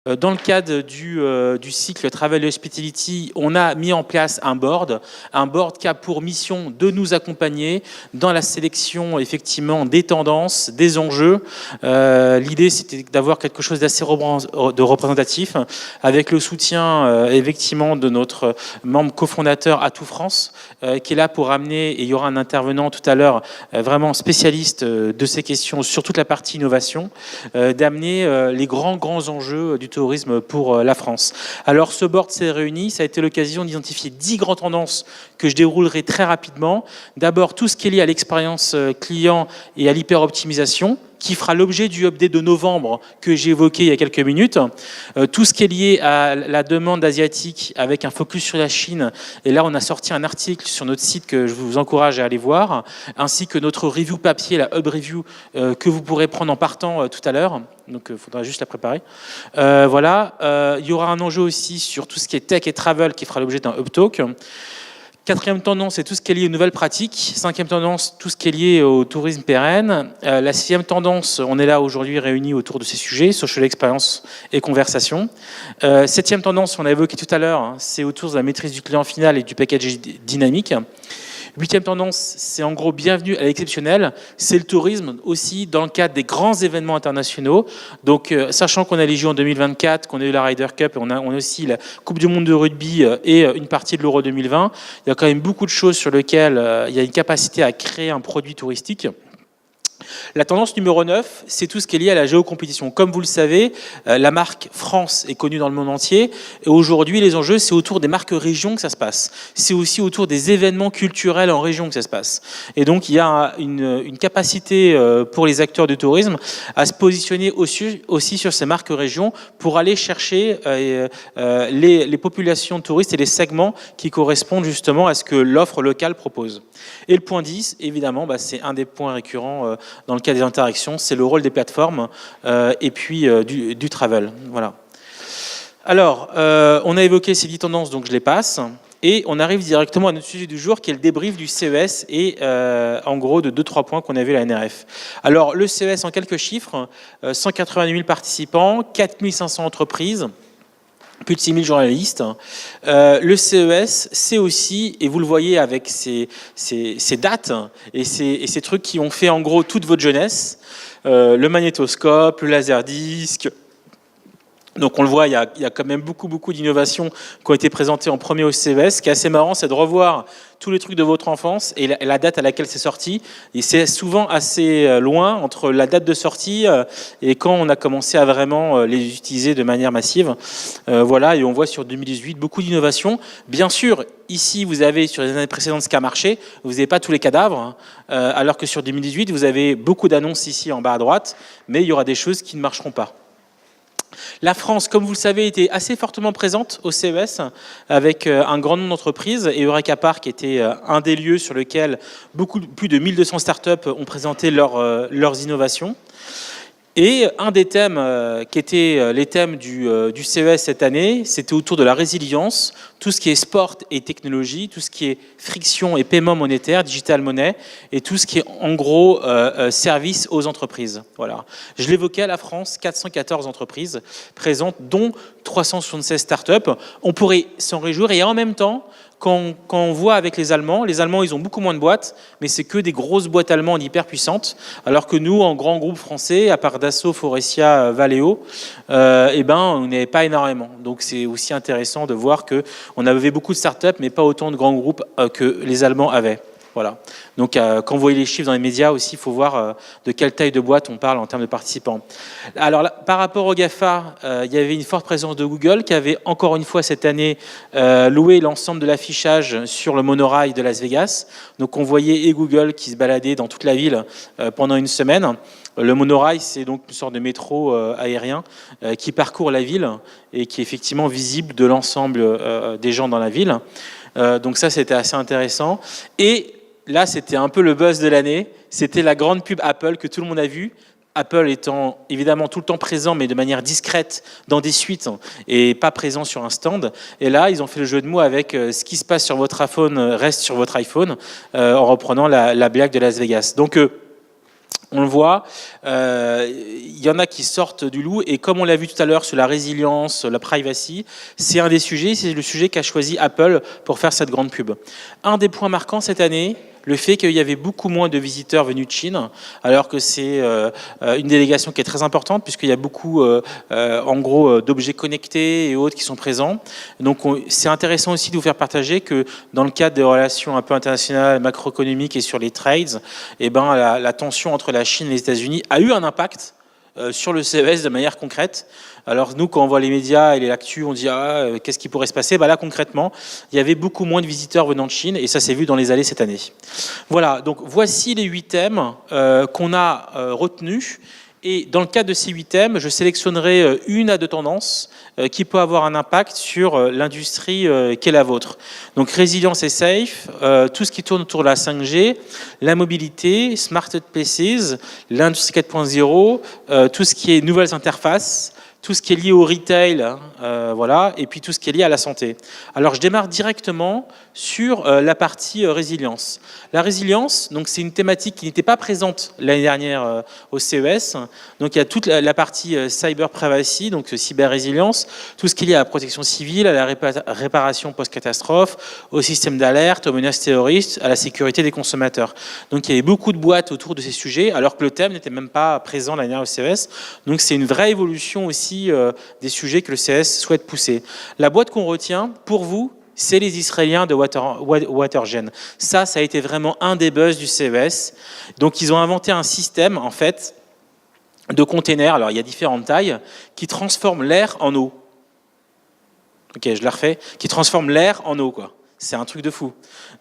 Dans le cadre du cycle Travel Hospitality, on a mis en place un board qui a pour mission de nous accompagner dans la sélection effectivement des tendances, des enjeux. L'idée, c'était d'avoir quelque chose d'assez représentatif, avec le soutien effectivement de notre membre cofondateur Atout France, qui est là pour amener, et il y aura un intervenant tout à l'heure vraiment spécialiste de ces questions sur toute la partie innovation, d'amener les grands enjeux du tourisme pour la France. Alors ce board s'est réuni, ça a été l'occasion d'identifier 10 grandes tendances que je déroulerai très rapidement. D'abord tout ce qui est lié à l'expérience client et à l'hyper-optimisation, qui fera l'objet du update de novembre que j'ai évoqué il y a quelques minutes. Tout ce qui est lié à la demande asiatique avec un focus sur la Chine. Et là, on a sorti un article sur notre site que je vous encourage à aller voir, ainsi que notre review papier, la Hub Review, que vous pourrez prendre en partant tout à l'heure. Donc, il faudra juste la préparer. Voilà. Il y aura un enjeu aussi sur tout ce qui est tech et travel qui fera l'objet d'un Hub Talk. Quatrième tendance, c'est tout ce qui est lié aux nouvelles pratiques. Cinquième tendance, tout ce qui est lié au tourisme pérenne. La sixième tendance, on est là aujourd'hui réunis autour de ces sujets, social experience et conversation. Septième tendance, on a évoqué tout à l'heure, c'est autour de la maîtrise du client final et du package dynamique. Huitième tendance, c'est en gros bienvenue à l'exceptionnel. C'est le tourisme aussi dans le cadre des grands événements internationaux. Donc, sachant qu'on a les Jeux en 2024, qu'on a eu la Ryder Cup, et on a aussi la Coupe du Monde de rugby et une partie de l'Euro 2020, il y a quand même beaucoup de choses sur lesquelles il y a une capacité à créer un produit touristique. La tendance numéro 9, c'est tout ce qui est lié à la géocompétition. Comme vous le savez, la marque France est connue dans le monde entier. Et aujourd'hui, les enjeux, c'est autour des marques régions que ça se passe. C'est aussi autour des événements culturels en région que ça se passe. Et donc, il y a une capacité pour les acteurs du tourisme à se positionner aussi sur ces marques régions pour aller chercher les populations de touristes et les segments qui correspondent justement à ce que l'offre locale propose. Et le point 10, évidemment, c'est un des points récurrents dans le cas des interactions, c'est le rôle des plateformes et puis du travel. Voilà. Alors, on a évoqué ces 10 tendances, donc je les passe. Et on arrive directement à notre sujet du jour, qui est le débrief du CES et en gros de 2-3 points qu'on a vu à la NRF. Alors, le CES en quelques chiffres, 188 000 participants, 4 500 entreprises, plus de 6 000 journalistes. Le CES, c'est aussi, et vous le voyez avec ces dates et ces trucs qui ont fait en gros toute votre jeunesse, le magnétoscope, le laserdisc. Donc on le voit, il y a quand même beaucoup d'innovations qui ont été présentées en premier au CES. Ce qui est assez marrant, c'est de revoir tous les trucs de votre enfance et la date à laquelle c'est sorti. Et c'est souvent assez loin entre la date de sortie et quand on a commencé à vraiment les utiliser de manière massive. Voilà, et on voit sur 2018 beaucoup d'innovations. Bien sûr, ici, vous avez sur les années précédentes ce qui a marché. Vous n'avez pas tous les cadavres, alors que sur 2018, vous avez beaucoup d'annonces ici en bas à droite, mais il y aura des choses qui ne marcheront pas. La France, comme vous le savez, était assez fortement présente au CES avec un grand nombre d'entreprises et Eureka Park était un des lieux sur lesquels plus de 1200 startups ont présenté leurs innovations. Et un des thèmes qui étaient les thèmes du CES cette année, c'était autour de la résilience, tout ce qui est sport et technologie, tout ce qui est friction et paiement monétaire, digital money, et tout ce qui est en gros service aux entreprises. Voilà. Je l'évoquais à la France, 414 entreprises présentes, dont 376 startups. On pourrait s'en réjouir et en même temps, quand on voit avec les Allemands, ils ont beaucoup moins de boîtes, mais c'est que des grosses boîtes allemandes hyper puissantes, alors que nous, en grand groupe français, à part Dassault, Faurecia, Valeo, on n'est pas énormément. Donc c'est aussi intéressant de voir qu'on avait beaucoup de startups, mais pas autant de grands groupes que les Allemands avaient. Voilà. Donc, quand vous voyez les chiffres dans les médias aussi, il faut voir de quelle taille de boîte on parle en termes de participants. Alors, là, par rapport au GAFA, il y avait une forte présence de Google qui avait encore une fois cette année loué l'ensemble de l'affichage sur le monorail de Las Vegas. Donc, on voyait et Google qui se baladait dans toute la ville pendant une semaine. Le monorail, c'est donc une sorte de métro aérien qui parcourt la ville et qui est effectivement visible de l'ensemble des gens dans la ville. Donc ça, c'était assez intéressant. Et là, c'était un peu le buzz de l'année. C'était la grande pub Apple que tout le monde a vue. Apple étant évidemment tout le temps présent, mais de manière discrète dans des suites et pas présent sur un stand. Et là, ils ont fait le jeu de mots avec ce qui se passe sur votre iPhone reste sur votre iPhone, en reprenant la blague de Las Vegas. Donc, On le voit, il y en a qui sortent du lot, et comme on l'a vu tout à l'heure sur la résilience, la privacy, c'est un des sujets, c'est le sujet qu'a choisi Apple pour faire cette grande pub. Un des points marquants cette année, le fait qu'il y avait beaucoup moins de visiteurs venus de Chine, alors que c'est une délégation qui est très importante, puisqu'il y a beaucoup, en gros, d'objets connectés et autres qui sont présents. Donc c'est intéressant aussi de vous faire partager que dans le cadre des relations un peu internationales, macroéconomiques et sur les trades, eh ben, la tension entre la Chine et les États-Unis a eu un impact sur le CES de manière concrète. Alors nous, quand on voit les médias et les actus, on dit qu'est-ce qui pourrait se passer? Là, concrètement, il y avait beaucoup moins de visiteurs venant de Chine, et ça s'est vu dans les allées cette année. Voilà, donc voici les 8 thèmes qu'on a retenus. Et dans le cadre de ces 8 thèmes, je sélectionnerai 1 à 2 tendances qui peuvent avoir un impact sur l'industrie qui est la vôtre. Donc résilience et safe, tout ce qui tourne autour de la 5G, la mobilité, smart places, l'industrie 4.0, tout ce qui est nouvelles interfaces, tout ce qui est lié au retail, voilà, et puis tout ce qui est lié à la santé. Alors je démarre directement sur la partie résilience. La résilience, donc c'est une thématique qui n'était pas présente l'année dernière au CES. Donc il y a toute la partie cyber privacy, donc cyber résilience, tout ce qui est lié à la protection civile, à la réparation post-catastrophe, au système d'alerte, aux menaces terroristes, à la sécurité des consommateurs. Donc il y avait beaucoup de boîtes autour de ces sujets, alors que le thème n'était même pas présent l'année dernière au CES. Donc c'est une vraie évolution aussi des sujets que le CES souhaite pousser. La boîte qu'on retient, pour vous, c'est les Israéliens de Watergen. Ça a été vraiment un des buzz du CES. Donc ils ont inventé un système, en fait, de containers, alors il y a différentes tailles, qui transforment l'air en eau. Ok, je la refais. Qui transforme l'air en eau, quoi. C'est un truc de fou.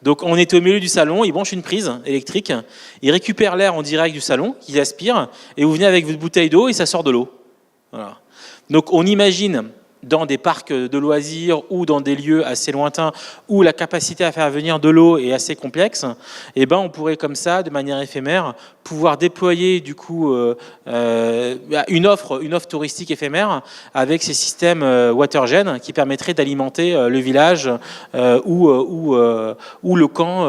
Donc on est au milieu du salon, ils branchent une prise électrique, ils récupèrent l'air en direct du salon, qu'ils aspirent, et vous venez avec votre bouteille d'eau et ça sort de l'eau. Voilà. Donc on imagine dans des parcs de loisirs ou dans des lieux assez lointains où la capacité à faire venir de l'eau est assez complexe, et ben on pourrait comme ça, de manière éphémère, pouvoir déployer du coup une offre touristique éphémère avec ces systèmes Watergen qui permettraient d'alimenter le village ou le camp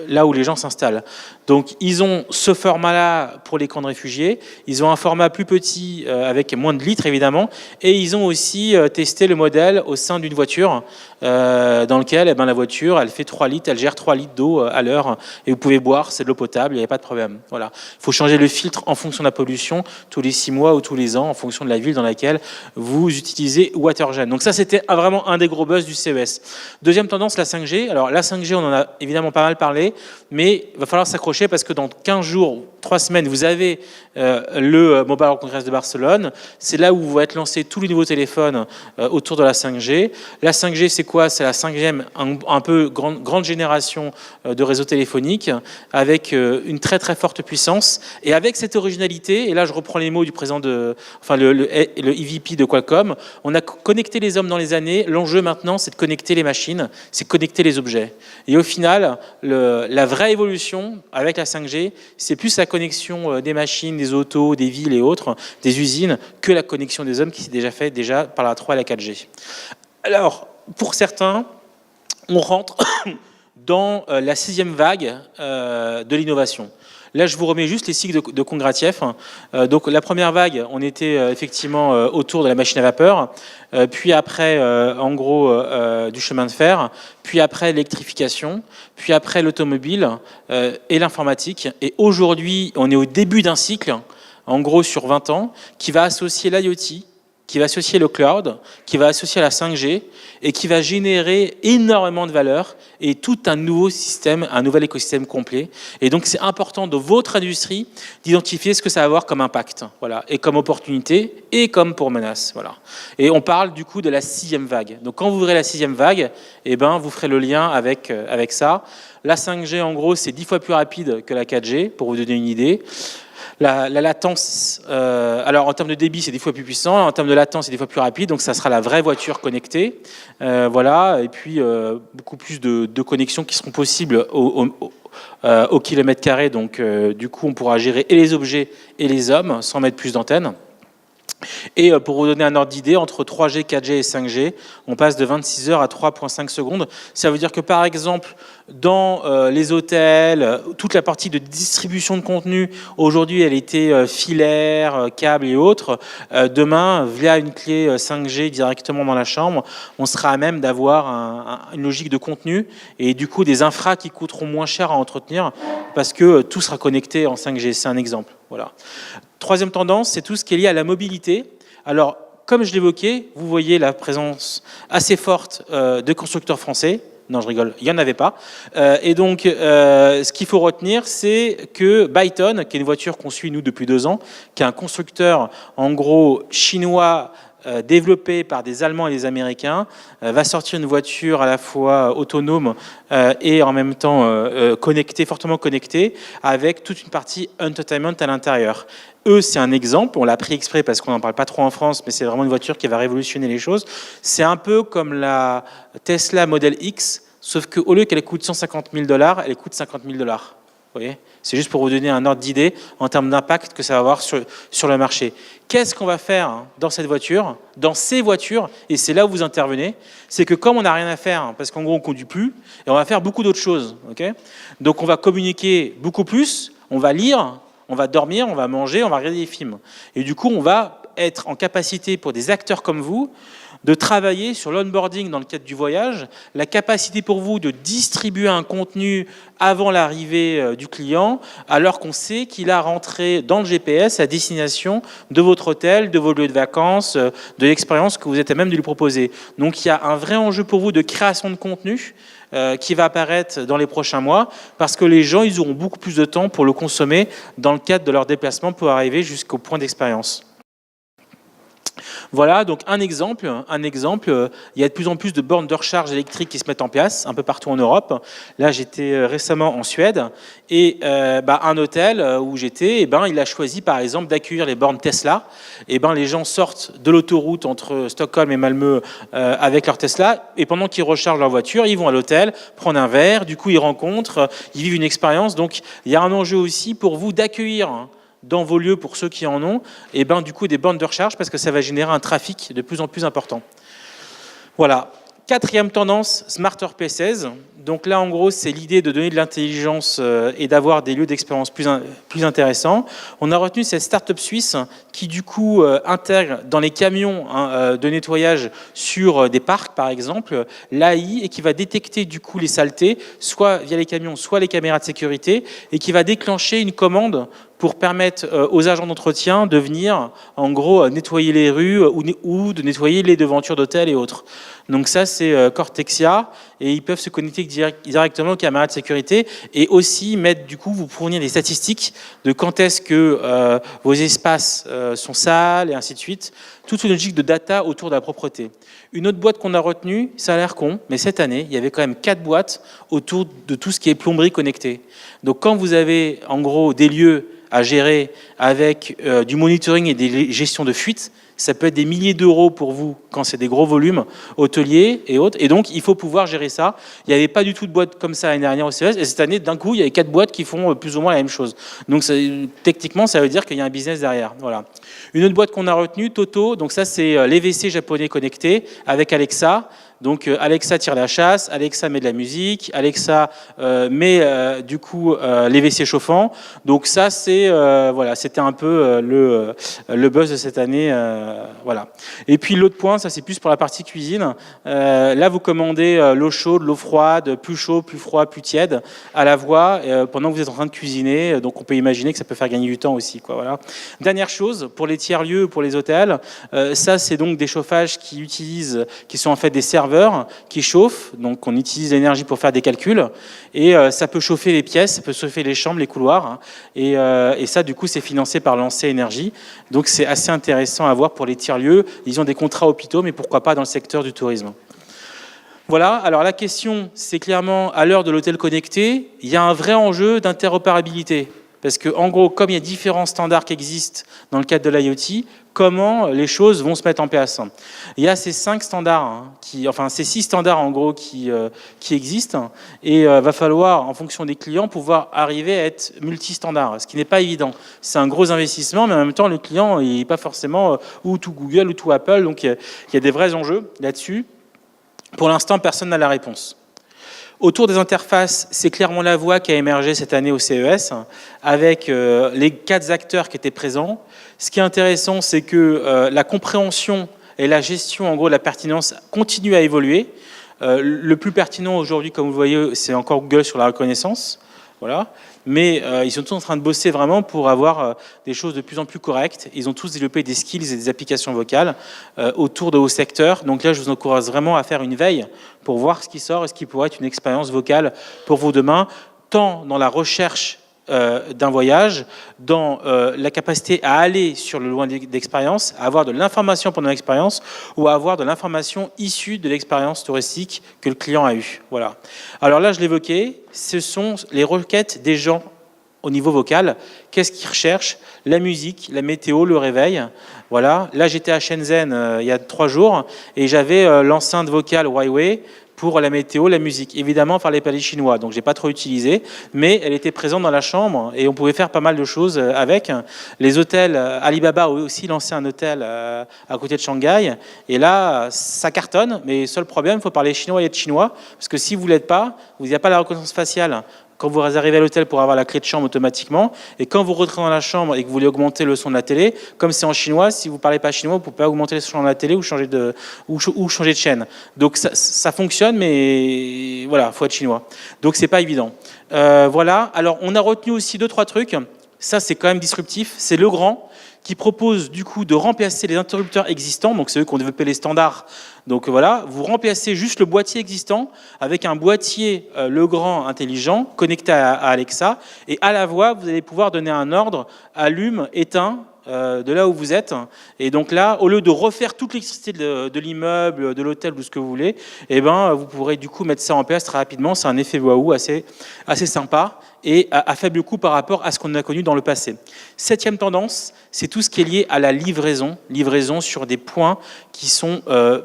là où les gens s'installent. Donc ils ont ce format-là pour les camps de réfugiés, ils ont un format plus petit avec moins de litres évidemment, et ils ont aussi testé le modèle au sein d'une voiture dans lequel la voiture elle fait 3 litres, elle gère 3 litres d'eau à l'heure et vous pouvez boire, c'est de l'eau potable, il n'y a pas de problème. Voilà. Il faut changer le filtre en fonction de la pollution tous les 6 mois ou tous les ans en fonction de la ville dans laquelle vous utilisez Watergen. Donc ça c'était vraiment un des gros buzz du CES. Deuxième tendance, la 5G. Alors la 5G on en a évidemment pas mal parlé, mais il va falloir s'accrocher parce que dans 15 jours, 3 semaines, vous avez le Mobile World Congress de Barcelone. C'est là où vont être lancés tous les nouveaux téléphones autour de la 5G. La 5G, c'est quoi? C'est la 5e, un peu grande génération de réseaux téléphoniques avec une très très forte puissance et avec cette originalité. Et là, je reprends les mots du président le EVP de Qualcomm. On a connecté les hommes dans les années. L'enjeu maintenant, c'est de connecter les machines, c'est connecter les objets. Et au final, la vraie évolution avec la 5G, c'est plus la connexion des machines, des autos, des villes et autres, des usines, que la connexion des hommes qui s'est déjà faite par la 3 et la 4G. Alors, pour certains, on rentre dans la 6e vague de l'innovation. Là, je vous remets juste les cycles de Kondratiev. Donc, la première vague, on était effectivement autour de la machine à vapeur, puis après, en gros, du chemin de fer, puis après l'électrification, puis après l'automobile et l'informatique. Et aujourd'hui, on est au début d'un cycle, en gros sur 20 ans, qui va associer l'IoT, qui va associer le cloud, qui va associer la 5G et qui va générer énormément de valeur et tout un nouveau système, un nouvel écosystème complet. Et donc, c'est important de votre industrie d'identifier ce que ça va avoir comme impact, voilà, et comme opportunité et comme pour menace. Voilà. Et on parle du coup de la 6e vague. Donc, quand vous verrez la 6e vague, eh ben, vous ferez le lien avec ça. La 5G, en gros, c'est 10 fois plus rapide que la 4G, pour vous donner une idée. La latence, alors en termes de débit, c'est 10 fois plus puissant, en termes de latence, c'est 10 fois plus rapide, donc ça sera la vraie voiture connectée, voilà, et puis beaucoup plus de connexions qui seront possibles au kilomètre carré, donc du coup on pourra gérer et les objets et les hommes sans mettre plus d'antennes. Et pour vous donner un ordre d'idée, entre 3G, 4G et 5G, on passe de 26 heures à 3,5 secondes. Ça veut dire que, par exemple, dans les hôtels, toute la partie de distribution de contenu, aujourd'hui, elle était filaire, câble et autres. Demain, via une clé 5G directement dans la chambre, on sera à même d'avoir une logique de contenu et du coup des infras qui coûteront moins cher à entretenir parce que tout sera connecté en 5G. C'est un exemple. Voilà. Troisième tendance, c'est tout ce qui est lié à la mobilité. Alors, comme je l'évoquais, vous voyez la présence assez forte de constructeurs français. Non, je rigole, il n'y en avait pas. Et donc, ce qu'il faut retenir, c'est que Byton, qui est une voiture qu'on suit nous depuis 2 ans, qui est un constructeur, en gros, chinois, développé par des Allemands et des Américains, va sortir une voiture à la fois autonome et en même temps connectée, fortement connectée, avec toute une partie entertainment à l'intérieur. Eux, c'est un exemple, on l'a pris exprès parce qu'on n'en parle pas trop en France, mais c'est vraiment une voiture qui va révolutionner les choses. C'est un peu comme la Tesla Model X, sauf qu'au lieu qu'elle coûte 150 000 $, elle coûte 50 000 $. Vous voyez ? C'est juste pour vous donner un ordre d'idée en termes d'impact que ça va avoir sur le marché. Qu'est-ce qu'on va faire dans cette voiture, dans ces voitures, et c'est là où vous intervenez, c'est que comme on n'a rien à faire, parce qu'en gros on ne conduit plus, et on va faire beaucoup d'autres choses. Okay ? Donc on va communiquer beaucoup plus, on va lire, on va dormir, on va manger, on va regarder des films. Et du coup, on va être en capacité pour des acteurs comme vous de travailler sur l'onboarding dans le cadre du voyage, la capacité pour vous de distribuer un contenu avant l'arrivée du client, alors qu'on sait qu'il a rentré dans le GPS à destination de votre hôtel, de vos lieux de vacances, de l'expérience que vous êtes à même de lui proposer. Donc il y a un vrai enjeu pour vous de création de contenu qui va apparaître dans les prochains mois, parce que les gens ils auront beaucoup plus de temps pour le consommer dans le cadre de leur déplacement pour arriver jusqu'au point d'expérience. Voilà, donc un exemple, il y a de plus en plus de bornes de recharge électriques qui se mettent en place un peu partout en Europe. Là, j'étais récemment en Suède et un hôtel où j'étais, il a choisi par exemple d'accueillir les bornes Tesla. Les gens sortent de l'autoroute entre Stockholm et Malmö avec leur Tesla et pendant qu'ils rechargent leur voiture, ils vont à l'hôtel prendre un verre, du coup ils rencontrent, ils vivent une expérience. Donc il y a un enjeu aussi pour vous d'accueillir dans vos lieux, pour ceux qui en ont, du coup des bornes de recharge parce que ça va générer un trafic de plus en plus important. Voilà. Quatrième tendance, Smarter Places. Donc là, en gros, c'est l'idée de donner de l'intelligence et d'avoir des lieux d'expérience plus intéressants. On a retenu cette start-up suisse qui, du coup, intègre dans les camions de nettoyage sur des parcs, par exemple, l'AI et qui va détecter, du coup, les saletés, soit via les camions, soit les caméras de sécurité, et qui va déclencher une commande pour permettre aux agents d'entretien de venir, en gros, nettoyer les rues ou de nettoyer les devantures d'hôtels et autres. Donc ça, c'est Cortexia, et ils peuvent se connecter directement aux caméras de sécurité et aussi mettre, du coup, vous fournir des statistiques de quand est-ce que vos espaces sont sales et ainsi de suite. Toute une logique de data autour de la propreté. Une autre boîte qu'on a retenue, ça a l'air con, mais cette année, il y avait quand même 4 boîtes autour de tout ce qui est plomberie connectée. Donc quand vous avez, en gros, des lieux à gérer avec du monitoring et des gestions de fuite, ça peut être des milliers d'euros pour vous quand c'est des gros volumes hôteliers et autres. Et donc, il faut pouvoir gérer ça. Il n'y avait pas du tout de boîte comme ça l'année dernière au CES. Et cette année, d'un coup, il y avait 4 boîtes qui font plus ou moins la même chose. Donc, techniquement, ça veut dire qu'il y a un business derrière. Voilà. Une autre boîte qu'on a retenue, Toto. Donc ça, c'est les WC japonais connectés avec Alexa. Donc Alexa tire la chasse, Alexa met de la musique, Alexa met du coup les WC chauffants. Donc ça c'est voilà, c'était un peu le buzz de cette année, voilà. Et puis l'autre point, ça c'est plus pour la partie cuisine. Là vous commandez l'eau chaude, l'eau froide, plus chaud, plus froid, plus tiède à la voix pendant que vous êtes en train de cuisiner. Donc on peut imaginer que ça peut faire gagner du temps aussi, quoi. Voilà. Dernière chose pour les tiers lieux, pour les hôtels, ça c'est donc des chauffages qui sont en fait des serveurs qui chauffent, donc on utilise l'énergie pour faire des calculs, et ça peut chauffer les pièces, ça peut chauffer les chambres, les couloirs, hein, et ça du coup c'est financé par Lancer Énergie, donc c'est assez intéressant à voir pour les tiers-lieux. Ils ont des contrats hôpitaux, mais pourquoi pas dans le secteur du tourisme. Voilà, alors la question c'est clairement à l'heure de l'hôtel connecté, il y a un vrai enjeu d'interopérabilité. Parce que, en gros, comme il y a différents standards qui existent dans le cadre de l'IoT, comment les choses vont se mettre en place. Il y a ces 5 standards, ces 6 standards en gros qui existent, et va falloir, en fonction des clients, pouvoir arriver à être multi-standard, ce qui n'est pas évident. C'est un gros investissement, mais en même temps, le client n'est pas forcément ou tout Google ou tout Apple, donc il y a des vrais enjeux là-dessus. Pour l'instant, personne n'a la réponse. Autour des interfaces, c'est clairement la voie qui a émergé cette année au CES, avec les 4 acteurs qui étaient présents. Ce qui est intéressant, c'est que la compréhension et la gestion, en gros, de la pertinence continue à évoluer. Le plus pertinent aujourd'hui, comme vous le voyez, c'est encore Google sur la reconnaissance. Voilà. Mais ils sont tous en train de bosser vraiment pour avoir des choses de plus en plus correctes. Ils ont tous développé des skills et des applications vocales autour de vos secteurs. Donc là, je vous encourage vraiment à faire une veille pour voir ce qui sort et ce qui pourrait être une expérience vocale pour vous demain, tant dans la recherche d'un voyage, dans la capacité à aller sur le loin d'expérience, à avoir de l'information pendant l'expérience ou à avoir de l'information issue de l'expérience touristique que le client a eue. Voilà. Alors là, je l'évoquais, ce sont les requêtes des gens au niveau vocal. Qu'est-ce qu'ils recherchent? La musique, la météo, le réveil. Voilà. Là, j'étais à Shenzhen il y a 3 jours et j'avais l'enceinte vocale Huawei pour la météo, la musique. Évidemment, on ne parlait pas les chinois, donc je n'ai pas trop utilisé, mais elle était présente dans la chambre et on pouvait faire pas mal de choses avec. Les hôtels, Alibaba a aussi lancé un hôtel à côté de Shanghai, et là, ça cartonne, mais seul problème, il faut parler chinois et être chinois, parce que si vous ne l'êtes pas, vous n'avez pas la reconnaissance faciale quand vous arrivez à l'hôtel pour avoir la clé de chambre automatiquement, et quand vous rentrez dans la chambre et que vous voulez augmenter le son de la télé, comme c'est en chinois, si vous ne parlez pas chinois, vous ne pouvez pas augmenter le son de la télé ou changer de chaîne. Donc ça fonctionne, mais voilà, il faut être chinois. Donc c'est pas évident. Voilà, alors on a retenu aussi 2-3 trucs, ça c'est quand même disruptif, c'est Legrand qui propose du coup de remplacer les interrupteurs existants, donc c'est eux qui ont développé les standards. Donc voilà, vous remplacez juste le boîtier existant avec un boîtier Legrand intelligent connecté à Alexa, et à la voix, vous allez pouvoir donner un ordre, allume, éteins, de là où vous êtes. Et donc là, au lieu de refaire toute l'électricité de l'immeuble, de l'hôtel, ou ce que vous voulez, eh ben, vous pourrez du coup mettre ça en place très rapidement. C'est un effet waouh assez sympa et à faible coût par rapport à ce qu'on a connu dans le passé. 7e tendance, c'est tout ce qui est lié à la livraison sur des points qui sont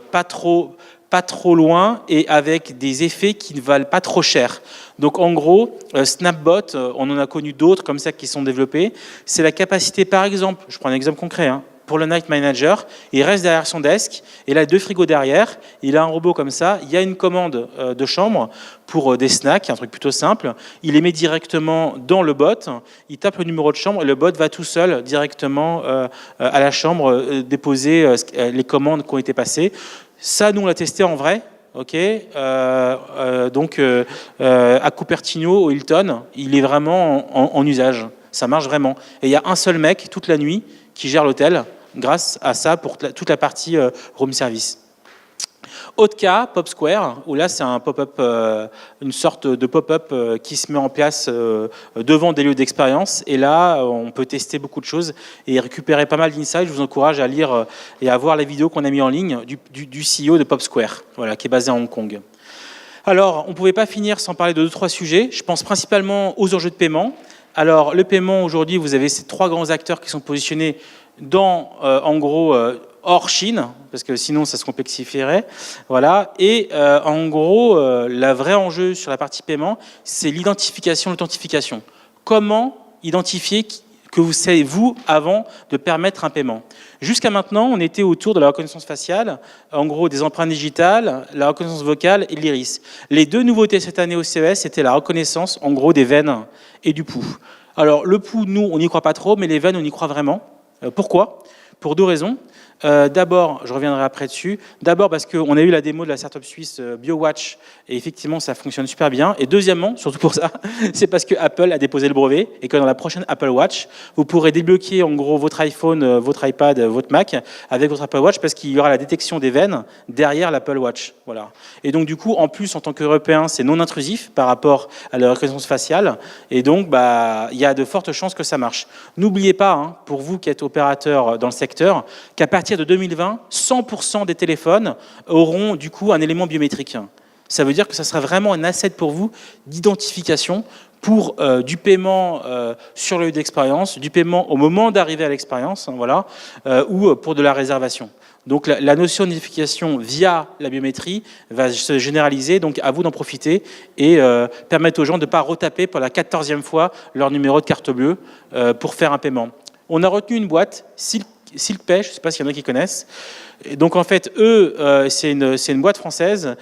pas trop loin et avec des effets qui ne valent pas trop cher. Donc en gros, Snapbot, on en a connu d'autres comme ça qui sont développés. C'est la capacité, par exemple, je prends un exemple concret, pour le night manager, il reste derrière son desk, et là, 2 frigos derrière, il a un robot comme ça, il y a une commande de chambre pour des snacks, un truc plutôt simple, il les met directement dans le bot, il tape le numéro de chambre, et le bot va tout seul directement à la chambre déposer les commandes qui ont été passées. Ça, nous, on l'a testé en vrai. Ok, donc à Cupertino, au Hilton, il est vraiment en usage. Ça marche vraiment. Et il y a un seul mec toute la nuit qui gère l'hôtel grâce à ça pour toute la partie room service. Autre cas, Pop Square, où là c'est un pop-up, une sorte de pop-up qui se met en place devant des lieux d'expérience. Et là, on peut tester beaucoup de choses et récupérer pas mal d'insights. Je vous encourage à lire et à voir les vidéos qu'on a mis en ligne du CEO de Pop Square, voilà, qui est basé à Hong Kong. Alors, on ne pouvait pas finir sans parler de 2-3 sujets. Je pense principalement aux enjeux de paiement. Alors, le paiement, aujourd'hui, vous avez ces 3 grands acteurs qui sont positionnés dans, en gros, hors Chine, parce que sinon ça se complexifierait. Voilà. Et en gros, le vrai enjeu sur la partie paiement, c'est l'identification, l'authentification. Comment identifier que vous savez, vous, avant de permettre un paiement. Jusqu'à maintenant, on était autour de la reconnaissance faciale, en gros des empreintes digitales, la reconnaissance vocale et l'iris. Les 2 nouveautés cette année au CES, c'était la reconnaissance, en gros, des veines et du pouls. Alors, le pouls, nous, on n'y croit pas trop, mais les veines, on y croit vraiment. Pourquoi ? Pour 2 raisons. D'abord, je reviendrai après dessus. D'abord parce qu'on a eu la démo de la startup suisse BioWatch et effectivement ça fonctionne super bien. Et deuxièmement, surtout pour ça, c'est parce que Apple a déposé le brevet et que dans la prochaine Apple Watch, vous pourrez débloquer en gros votre iPhone, votre iPad, votre Mac avec votre Apple Watch parce qu'il y aura la détection des veines derrière l'Apple Watch. Voilà. Et donc du coup, en plus en tant qu'Européen, c'est non intrusif par rapport à la reconnaissance faciale et donc il y a de fortes chances que ça marche. N'oubliez pas, pour vous qui êtes opérateur dans le secteur, qu'à partir de 2020, 100% des téléphones auront du coup un élément biométrique. Ça veut dire que ça sera vraiment un asset pour vous d'identification pour du paiement sur le lieu d'expérience, du paiement au moment d'arriver à l'expérience, hein, voilà, ou pour de la réservation. Donc la notion d'identification via la biométrie va se généraliser, donc à vous d'en profiter et permettre aux gens de ne pas retaper pour la 14e fois leur numéro de carte bleue pour faire un paiement. On a retenu une boîte, SilkPay, je ne sais pas s'il y en a qui connaissent. Et donc en fait, eux, c'est une boîte française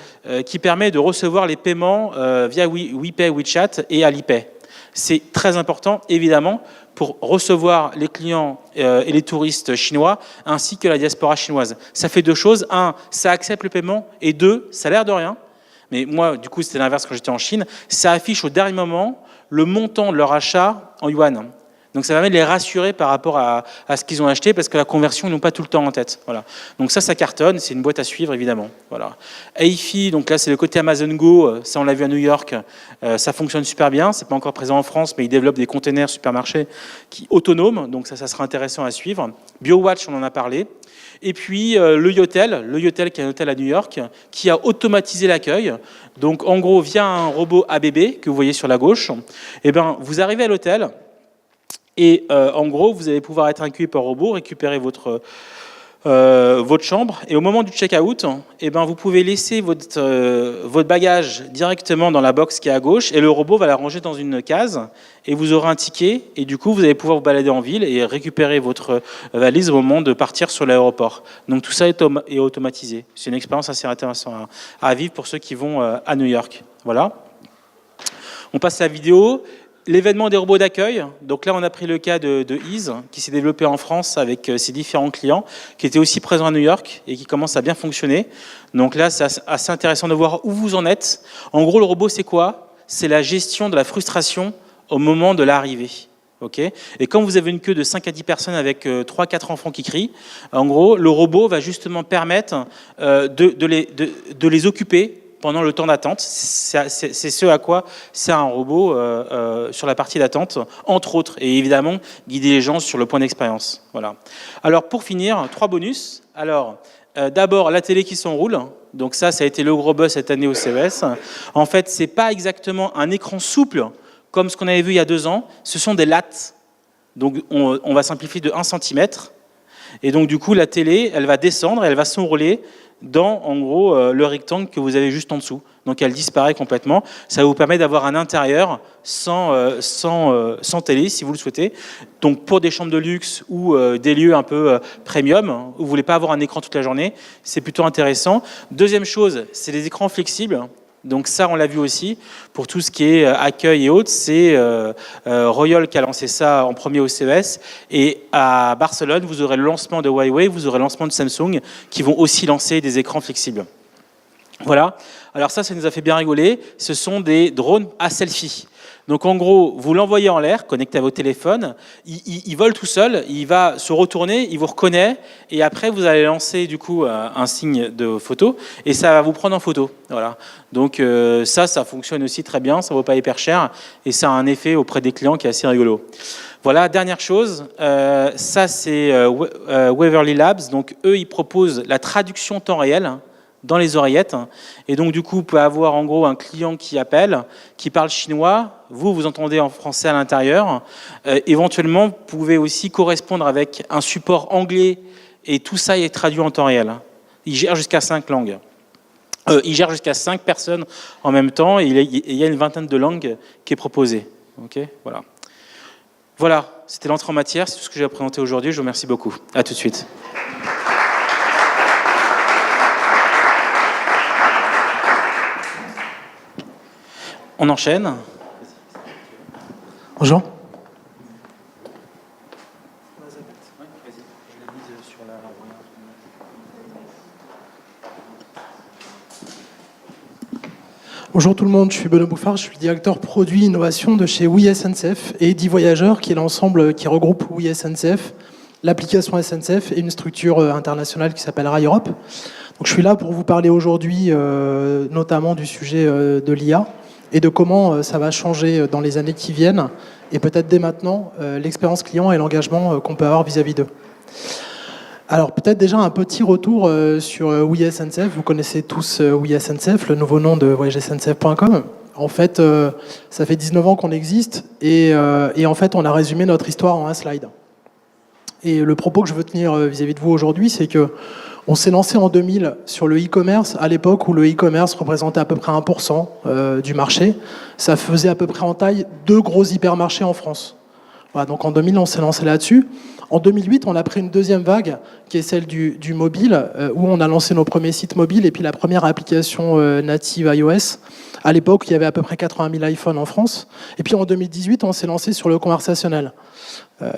qui permet de recevoir les paiements via WePay, WeChat et Alipay. C'est très important, évidemment, pour recevoir les clients et les touristes chinois, ainsi que la diaspora chinoise. Ça fait deux choses. Un, ça accepte le paiement. Et deux, ça a l'air de rien. Mais moi, du coup, c'était l'inverse quand j'étais en Chine. Ça affiche au dernier moment le montant de leur achat en yuan. Donc ça permet de les rassurer par rapport à ce qu'ils ont acheté, parce que la conversion, ils n'ont pas tout le temps en tête. Voilà. Donc ça cartonne, c'est une boîte à suivre, évidemment. Voilà. Aifi, donc là c'est le côté Amazon Go, ça on l'a vu à New York, ça fonctionne super bien, c'est pas encore présent en France, mais ils développent des containers supermarchés autonomes, donc ça sera intéressant à suivre. BioWatch, on en a parlé. Et puis le Yotel qui est un hôtel à New York, qui a automatisé l'accueil. Donc en gros, via un robot ABB que vous voyez sur la gauche, eh ben, vous arrivez à l'hôtel, et en gros, vous allez pouvoir être accueilli par robot, récupérer votre chambre. Et au moment du check-out, eh ben, vous pouvez laisser votre bagage directement dans la box qui est à gauche, et le robot va la ranger dans une case, et vous aurez un ticket. Et du coup, vous allez pouvoir vous balader en ville et récupérer votre valise au moment de partir sur l'aéroport. Donc tout ça est automatisé. C'est une expérience assez intéressante à vivre pour ceux qui vont à New York. Voilà. On passe à la vidéo. L'événement des robots d'accueil, donc là on a pris le cas de Ease, qui s'est développé en France avec ses différents clients, qui étaient aussi présents à New York et qui commence à bien fonctionner. Donc là c'est assez intéressant de voir où vous en êtes. En gros, le robot c'est quoi? C'est la gestion de la frustration au moment de l'arrivée. Okay, et quand vous avez une queue de 5 à 10 personnes avec 3-4 enfants qui crient, en gros le robot va justement permettre de les occuper pendant le temps d'attente. C'est ce à quoi sert un robot sur la partie d'attente, entre autres, et évidemment guider les gens sur le point d'expérience. Voilà. Alors pour finir, 3 bonus. Alors d'abord la télé qui s'enroule. Donc ça a été le gros buzz cette année au CES. En fait, c'est pas exactement un écran souple comme ce qu'on avait vu il y a 2 ans. Ce sont des lattes. Donc on va simplifier de 1 cm. Et donc du coup la télé, elle va descendre et elle va s'enrouler dans, en gros, le rectangle que vous avez juste en dessous. Donc elle disparaît complètement. Ça vous permet d'avoir un intérieur sans télé, si vous le souhaitez. Donc pour des chambres de luxe ou des lieux un peu premium, où vous ne voulez pas avoir un écran toute la journée, c'est plutôt intéressant. Deuxième chose, c'est les écrans flexibles. Donc ça, on l'a vu aussi, pour tout ce qui est accueil et autres, c'est Royal qui a lancé ça en premier au CES. Et à Barcelone, vous aurez le lancement de Huawei, vous aurez le lancement de Samsung, qui vont aussi lancer des écrans flexibles. Voilà. Alors ça nous a fait bien rigoler. Ce sont des drones à selfie. Donc en gros, vous l'envoyez en l'air, connecté à vos téléphones, il vole tout seul, il va se retourner, il vous reconnaît, et après vous allez lancer du coup un signe de photo, et ça va vous prendre en photo. Voilà. Donc ça fonctionne aussi très bien, ça ne vaut pas hyper cher, et ça a un effet auprès des clients qui est assez rigolo. Voilà, dernière chose, ça c'est Waverly Labs, donc eux ils proposent la traduction temps réel dans les oreillettes, et donc du coup vous pouvez avoir en gros un client qui appelle, qui parle chinois, vous entendez en français à l'intérieur, éventuellement vous pouvez aussi correspondre avec un support anglais, et tout ça est traduit en temps réel. Il gère jusqu'à 5 langues. Il gère jusqu'à 5 personnes en même temps, et il y a une vingtaine de langues qui est proposée. Okay, voilà. Voilà, c'était l'entrée en matière, c'est tout ce que j'ai à présenter aujourd'hui, je vous remercie beaucoup. À tout de suite. On enchaîne. Bonjour. Bonjour tout le monde, je suis Benoît Bouffard, je suis directeur produit innovation de chez Oui SNCF et 10 Voyageurs, qui est l'ensemble qui regroupe Oui SNCF, l'application SNCF et une structure internationale qui s'appelle Rail Europe. Donc je suis là pour vous parler aujourd'hui notamment du sujet de l'IA et de comment ça va changer dans les années qui viennent et peut-être dès maintenant l'expérience client et l'engagement qu'on peut avoir vis-à-vis d'eux. Alors peut-être déjà un petit retour sur Oui SNCF. Vous connaissez tous Oui SNCF, le nouveau nom de voyagesncf.com. En fait, ça fait 19 ans qu'on existe et en fait, on a résumé notre histoire en un slide. Et le propos que je veux tenir vis-à-vis de vous aujourd'hui, c'est que on s'est lancé en 2000 sur le e-commerce, à l'époque où le e-commerce représentait à peu près 1% du marché. Ça faisait à peu près en taille 2 gros hypermarchés en France. Voilà, donc en 2000, on s'est lancé là-dessus. En 2008, on a pris une deuxième vague, qui est celle du mobile, où on a lancé nos premiers sites mobiles et puis la première application native iOS. À l'époque, il y avait à peu près 80 000 iPhones en France. Et puis en 2018, on s'est lancé sur le conversationnel.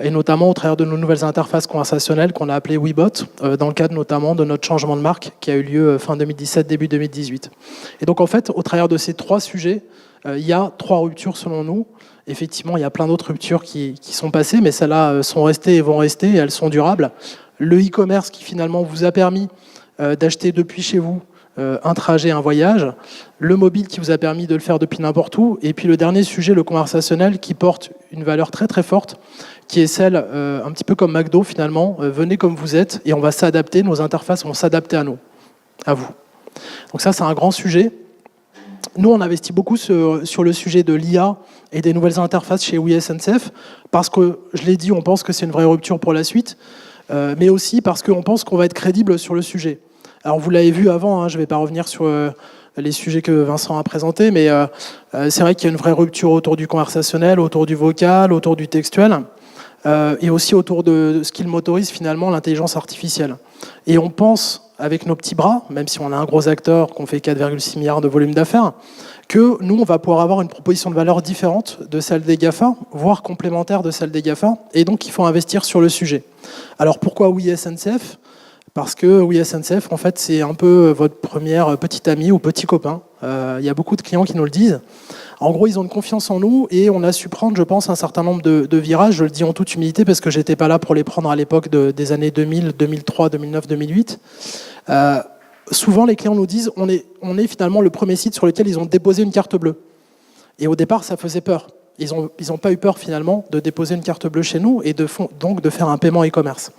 Et notamment au travers de nos nouvelles interfaces conversationnelles qu'on a appelées WeBot, dans le cadre notamment de notre changement de marque qui a eu lieu fin 2017, début 2018. Et donc en fait, au travers de ces 3 sujets, il y a 3 ruptures selon nous. Effectivement, il y a plein d'autres ruptures qui sont passées, mais celles-là sont restées et vont rester, et elles sont durables. Le e-commerce qui finalement vous a permis d'acheter depuis chez vous un trajet, un voyage. Le mobile qui vous a permis de le faire depuis n'importe où. Et puis le dernier sujet, le conversationnel, qui porte une valeur très très forte, qui est celle, un petit peu comme McDo finalement, venez comme vous êtes et on va s'adapter, nos interfaces vont s'adapter à vous. Donc ça, c'est un grand sujet. Nous, on investit beaucoup sur le sujet de l'IA et des nouvelles interfaces chez Oui SNCF, parce que, je l'ai dit, on pense que c'est une vraie rupture pour la suite, mais aussi parce qu'on pense qu'on va être crédible sur le sujet. Alors, vous l'avez vu avant, je ne vais pas revenir sur les sujets que Vincent a présentés, mais c'est vrai qu'il y a une vraie rupture autour du conversationnel, autour du vocal, autour du textuel, et aussi autour de ce qui motorise finalement l'intelligence artificielle. Et on pense, avec nos petits bras, même si on a un gros acteur, qu'on fait 4,6 milliards de volume d'affaires, que nous, on va pouvoir avoir une proposition de valeur différente de celle des GAFA, voire complémentaire de celle des GAFA, et donc il faut investir sur le sujet. Alors pourquoi Oui SNCF ? Parce que Oui SNCF, en fait, c'est un peu votre première petite amie ou petit copain. Il y a beaucoup de clients qui nous le disent. En gros, ils ont une confiance en nous et on a su prendre, je pense, un certain nombre de virages. Je le dis en toute humilité parce que j'étais pas là pour les prendre à l'époque des années 2000, 2003, 2009, 2008. Souvent, les clients nous disent on est finalement le premier site sur lequel ils ont déposé une carte bleue. Et au départ, ça faisait peur. Ils n'ont pas eu peur finalement de déposer une carte bleue chez nous et donc de faire un paiement e-commerce.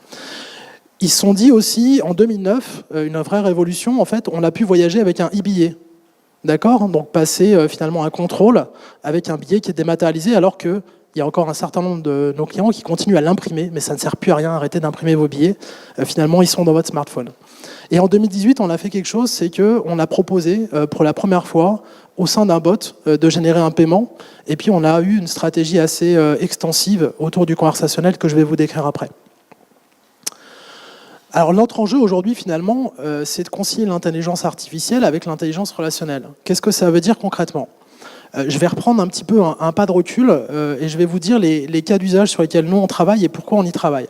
Ils se sont dit aussi, en 2009, une vraie révolution, en fait, on a pu voyager avec un e-billet. D'accord ? Donc passer finalement un contrôle avec un billet qui est dématérialisé, alors qu'il y a encore un certain nombre de nos clients qui continuent à l'imprimer, mais ça ne sert plus à rien, arrêtez d'imprimer vos billets. Finalement, ils sont dans votre smartphone. Et en 2018, on a fait quelque chose, c'est qu'on a proposé pour la première fois, au sein d'un bot, de générer un paiement. Et puis on a eu une stratégie assez extensive autour du conversationnel que je vais vous décrire après. Alors notre enjeu aujourd'hui finalement, c'est de concilier l'intelligence artificielle avec l'intelligence relationnelle. Qu'est-ce que ça veut dire concrètement ? Je vais reprendre un petit peu un pas de recul et je vais vous dire les cas d'usage sur lesquels nous on travaille et pourquoi on y travaille.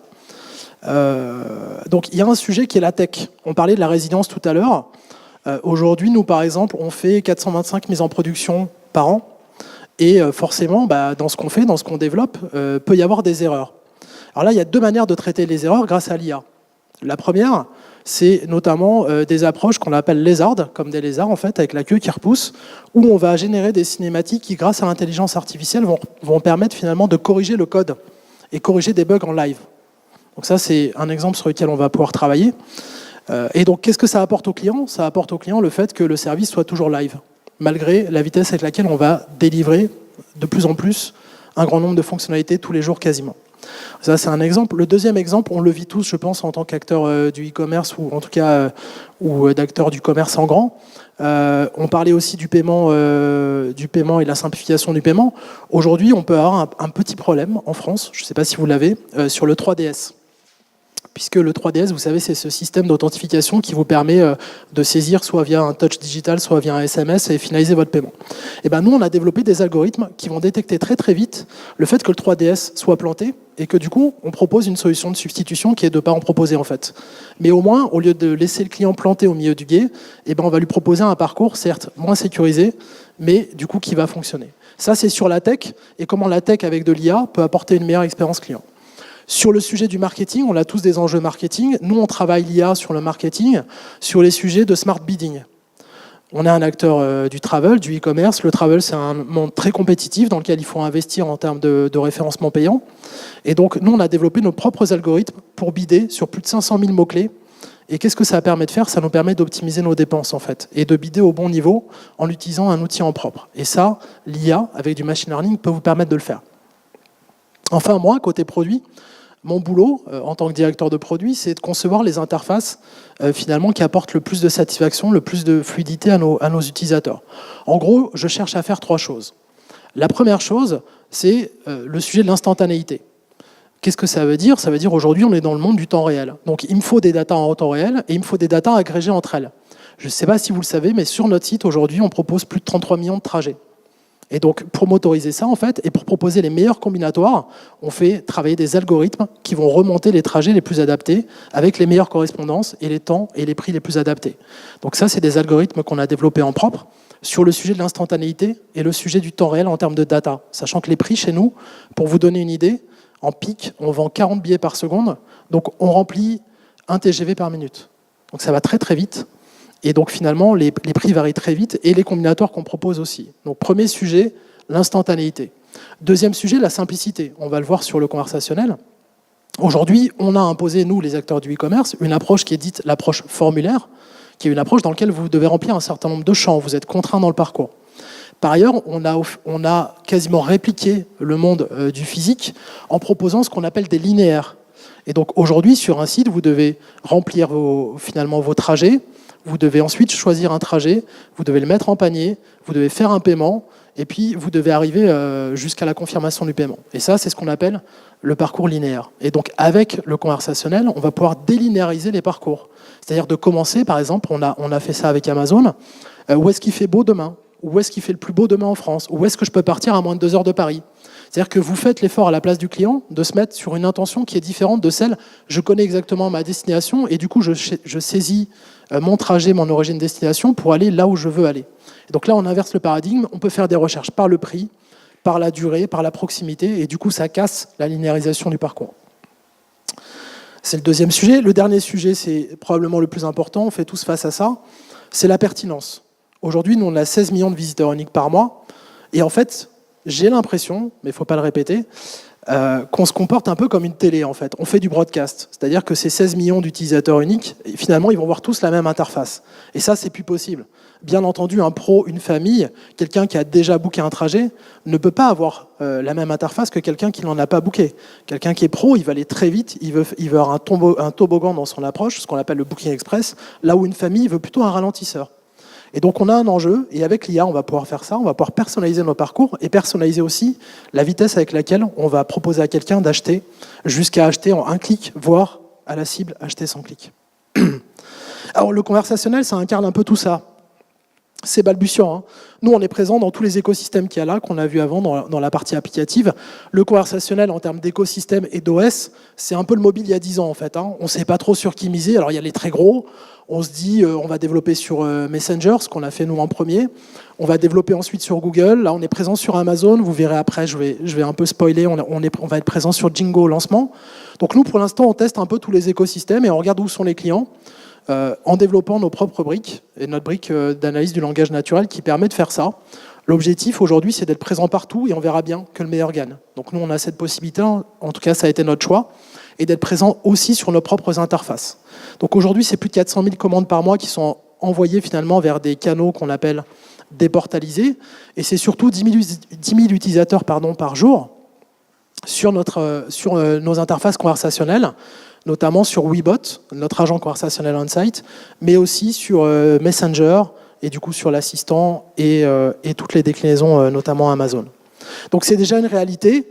Donc il y a un sujet qui est la tech. On parlait de la résilience tout à l'heure. Aujourd'hui, nous par exemple, on fait 425 mises en production par an et forcément, dans ce qu'on fait, dans ce qu'on développe, peut y avoir des erreurs. Alors là, il y a 2 manières de traiter les erreurs grâce à l'IA. La première, c'est notamment des approches qu'on appelle lézardes, comme des lézards en fait, avec la queue qui repousse, où on va générer des cinématiques qui, grâce à l'intelligence artificielle, vont permettre finalement de corriger le code et corriger des bugs en live. Donc ça, c'est un exemple sur lequel on va pouvoir travailler. Et donc, qu'est-ce que ça apporte aux clients ? Ça apporte aux clients le fait que le service soit toujours live, malgré la vitesse avec laquelle on va délivrer de plus en plus un grand nombre de fonctionnalités tous les jours quasiment. Ça, c'est un exemple. Le deuxième exemple, on le vit tous, je pense, en tant qu'acteur du e-commerce ou en tout cas ou d'acteurs du commerce en grand. On parlait aussi du paiement et de la simplification du paiement. Aujourd'hui, on peut avoir un petit problème en France, je ne sais pas si vous l'avez, sur le 3DS. Puisque le 3DS, vous savez, c'est ce système d'authentification qui vous permet de saisir soit via un touch digital, soit via un SMS et finaliser votre paiement. Et nous, on a développé des algorithmes qui vont détecter très très vite le fait que le 3DS soit planté et que du coup, on propose une solution de substitution qui est de ne pas en proposer en fait. Mais au moins, au lieu de laisser le client planté au milieu du gué, on va lui proposer un parcours certes moins sécurisé, mais du coup qui va fonctionner. Ça, c'est sur la tech et comment la tech avec de l'IA peut apporter une meilleure expérience client. Sur le sujet du marketing, on a tous des enjeux marketing. Nous, on travaille l'IA sur le marketing, sur les sujets de smart bidding. On est un acteur du travel, du e-commerce. Le travel, c'est un monde très compétitif dans lequel il faut investir en termes de référencement payant. Et donc, nous, on a développé nos propres algorithmes pour bider sur plus de 500 000 mots-clés. Et qu'est-ce que ça permet de faire? Ça nous permet d'optimiser nos dépenses, en fait, et de bider au bon niveau en utilisant un outil en propre. Et ça, l'IA, avec du machine learning, peut vous permettre de le faire. Enfin, moi, côté produit, mon boulot, en tant que directeur de produit, c'est de concevoir les interfaces finalement qui apportent le plus de satisfaction, le plus de fluidité à nos utilisateurs. En gros, je cherche à faire 3 choses. La première chose, c'est le sujet de l'instantanéité. Qu'est-ce que ça veut dire? Ça veut dire aujourd'hui, on est dans le monde du temps réel. Donc, il me faut des datas en temps réel et il me faut des datas agrégées entre elles. Je ne sais pas si vous le savez, mais sur notre site, aujourd'hui, on propose plus de 33 millions de trajets. Et donc, pour motoriser ça, en fait, et pour proposer les meilleurs combinatoires, on fait travailler des algorithmes qui vont remonter les trajets les plus adaptés avec les meilleures correspondances et les temps et les prix les plus adaptés. Donc ça, c'est des algorithmes qu'on a développés en propre sur le sujet de l'instantanéité et le sujet du temps réel en termes de data. Sachant que les prix chez nous, pour vous donner une idée, en pic, on vend 40 billets par seconde, donc on remplit 1 TGV par minute. Donc ça va très très vite. Et donc finalement, les prix varient très vite et les combinatoires qu'on propose aussi. Donc premier sujet, l'instantanéité. Deuxième sujet, la simplicité. On va le voir sur le conversationnel. Aujourd'hui, on a imposé, nous, les acteurs du e-commerce, une approche qui est dite l'approche formulaire, qui est une approche dans laquelle vous devez remplir un certain nombre de champs. Vous êtes contraint dans le parcours. Par ailleurs, on a quasiment répliqué le monde du physique en proposant ce qu'on appelle des linéaires. Et donc aujourd'hui, sur un site, vous devez remplir finalement vos trajets. Vous devez ensuite choisir un trajet, vous devez le mettre en panier, vous devez faire un paiement, et puis vous devez arriver jusqu'à la confirmation du paiement. Et ça, c'est ce qu'on appelle le parcours linéaire. Et donc, avec le conversationnel, on va pouvoir délinéariser les parcours. C'est-à-dire de commencer, par exemple, on a fait ça avec Amazon, où est-ce qu'il fait beau demain? Où est-ce qu'il fait le plus beau demain en France? Où est-ce que je peux partir à moins de 2 heures de Paris? C'est-à-dire que vous faites l'effort à la place du client de se mettre sur une intention qui est différente de celle je connais exactement ma destination et du coup je saisis mon trajet, mon origine-destination pour aller là où je veux aller. Et donc là, on inverse le paradigme, on peut faire des recherches par le prix, par la durée, par la proximité et du coup ça casse la linéarisation du parcours. C'est le deuxième sujet. Le dernier sujet, c'est probablement le plus important, on fait tous face à ça, c'est la pertinence. Aujourd'hui, nous on a 16 millions de visiteurs uniques par mois et en fait, j'ai l'impression, mais il ne faut pas le répéter, qu'on se comporte un peu comme une télé en fait. On fait du broadcast, c'est-à-dire que ces 16 millions d'utilisateurs uniques, finalement, ils vont voir tous la même interface. Et ça, c'est plus possible. Bien entendu, un pro, une famille, quelqu'un qui a déjà booké un trajet, ne peut pas avoir la même interface que quelqu'un qui n'en a pas booké. Quelqu'un qui est pro, il va aller très vite, il veut avoir un toboggan dans son approche, ce qu'on appelle le Booking Express, là où une famille veut plutôt un ralentisseur. Et donc on a un enjeu, et avec l'IA, on va pouvoir faire ça, on va pouvoir personnaliser nos parcours et personnaliser aussi la vitesse avec laquelle on va proposer à quelqu'un d'acheter, jusqu'à acheter en un clic, voire à la cible, acheter sans clic. Alors le conversationnel, ça incarne un peu tout ça. C'est balbutiant. Hein. Nous, on est présent dans tous les écosystèmes qu'il y a là, qu'on a vu avant dans la partie applicative. Le conversationnel, en termes d'écosystème et d'OS, c'est un peu le mobile il y a 10 ans, en fait. Hein. On ne sait pas trop sur qui miser. Alors, il y a les très gros. On se dit, on va développer sur Messenger, ce qu'on a fait nous en premier. On va développer ensuite sur Google. Là, on est présent sur Amazon. Vous verrez après, je vais un peu spoiler. On va être présent sur Jingo au lancement. Donc nous, pour l'instant, on teste un peu tous les écosystèmes et on regarde où sont les clients. En développant nos propres briques et notre brique d'analyse du langage naturel qui permet de faire ça. L'objectif aujourd'hui, c'est d'être présent partout et on verra bien que le meilleur gagne. Donc nous, on a cette possibilité, en tout cas, ça a été notre choix, et d'être présent aussi sur nos propres interfaces. Donc aujourd'hui, c'est plus de 400 000 commandes par mois qui sont envoyées finalement vers des canaux qu'on appelle déportalisés, et c'est surtout 10 000 utilisateurs par jour sur nos interfaces conversationnelles, notamment sur Webot, notre agent conversationnel on-site, mais aussi sur Messenger, et du coup sur l'assistant et toutes les déclinaisons, notamment Amazon. Donc c'est déjà une réalité.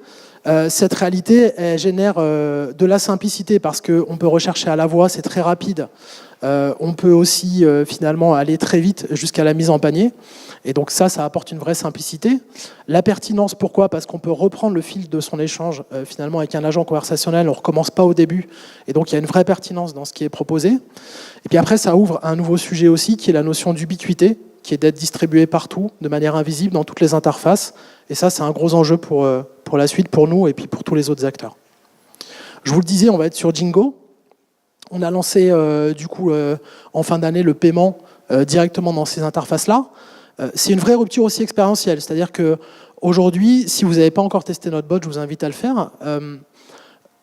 Cette réalité, elle génère de la simplicité parce qu'on peut rechercher à la voix, c'est très rapide. On peut aussi finalement aller très vite jusqu'à la mise en panier. Et donc ça apporte une vraie simplicité. La pertinence, pourquoi? Parce qu'on peut reprendre le fil de son échange finalement avec un agent conversationnel, on ne recommence pas au début. Et donc il y a une vraie pertinence dans ce qui est proposé. Et puis après, ça ouvre un nouveau sujet aussi, qui est la notion d'ubiquité, qui est d'être distribué partout, de manière invisible, dans toutes les interfaces. Et ça, c'est un gros enjeu pour la suite, pour nous et puis pour tous les autres acteurs. Je vous le disais, on va être sur Jingo. On a lancé du coup en fin d'année le paiement directement dans ces interfaces-là. C'est une vraie rupture aussi expérientielle. C'est-à-dire qu'aujourd'hui, si vous n'avez pas encore testé notre bot, je vous invite à le faire.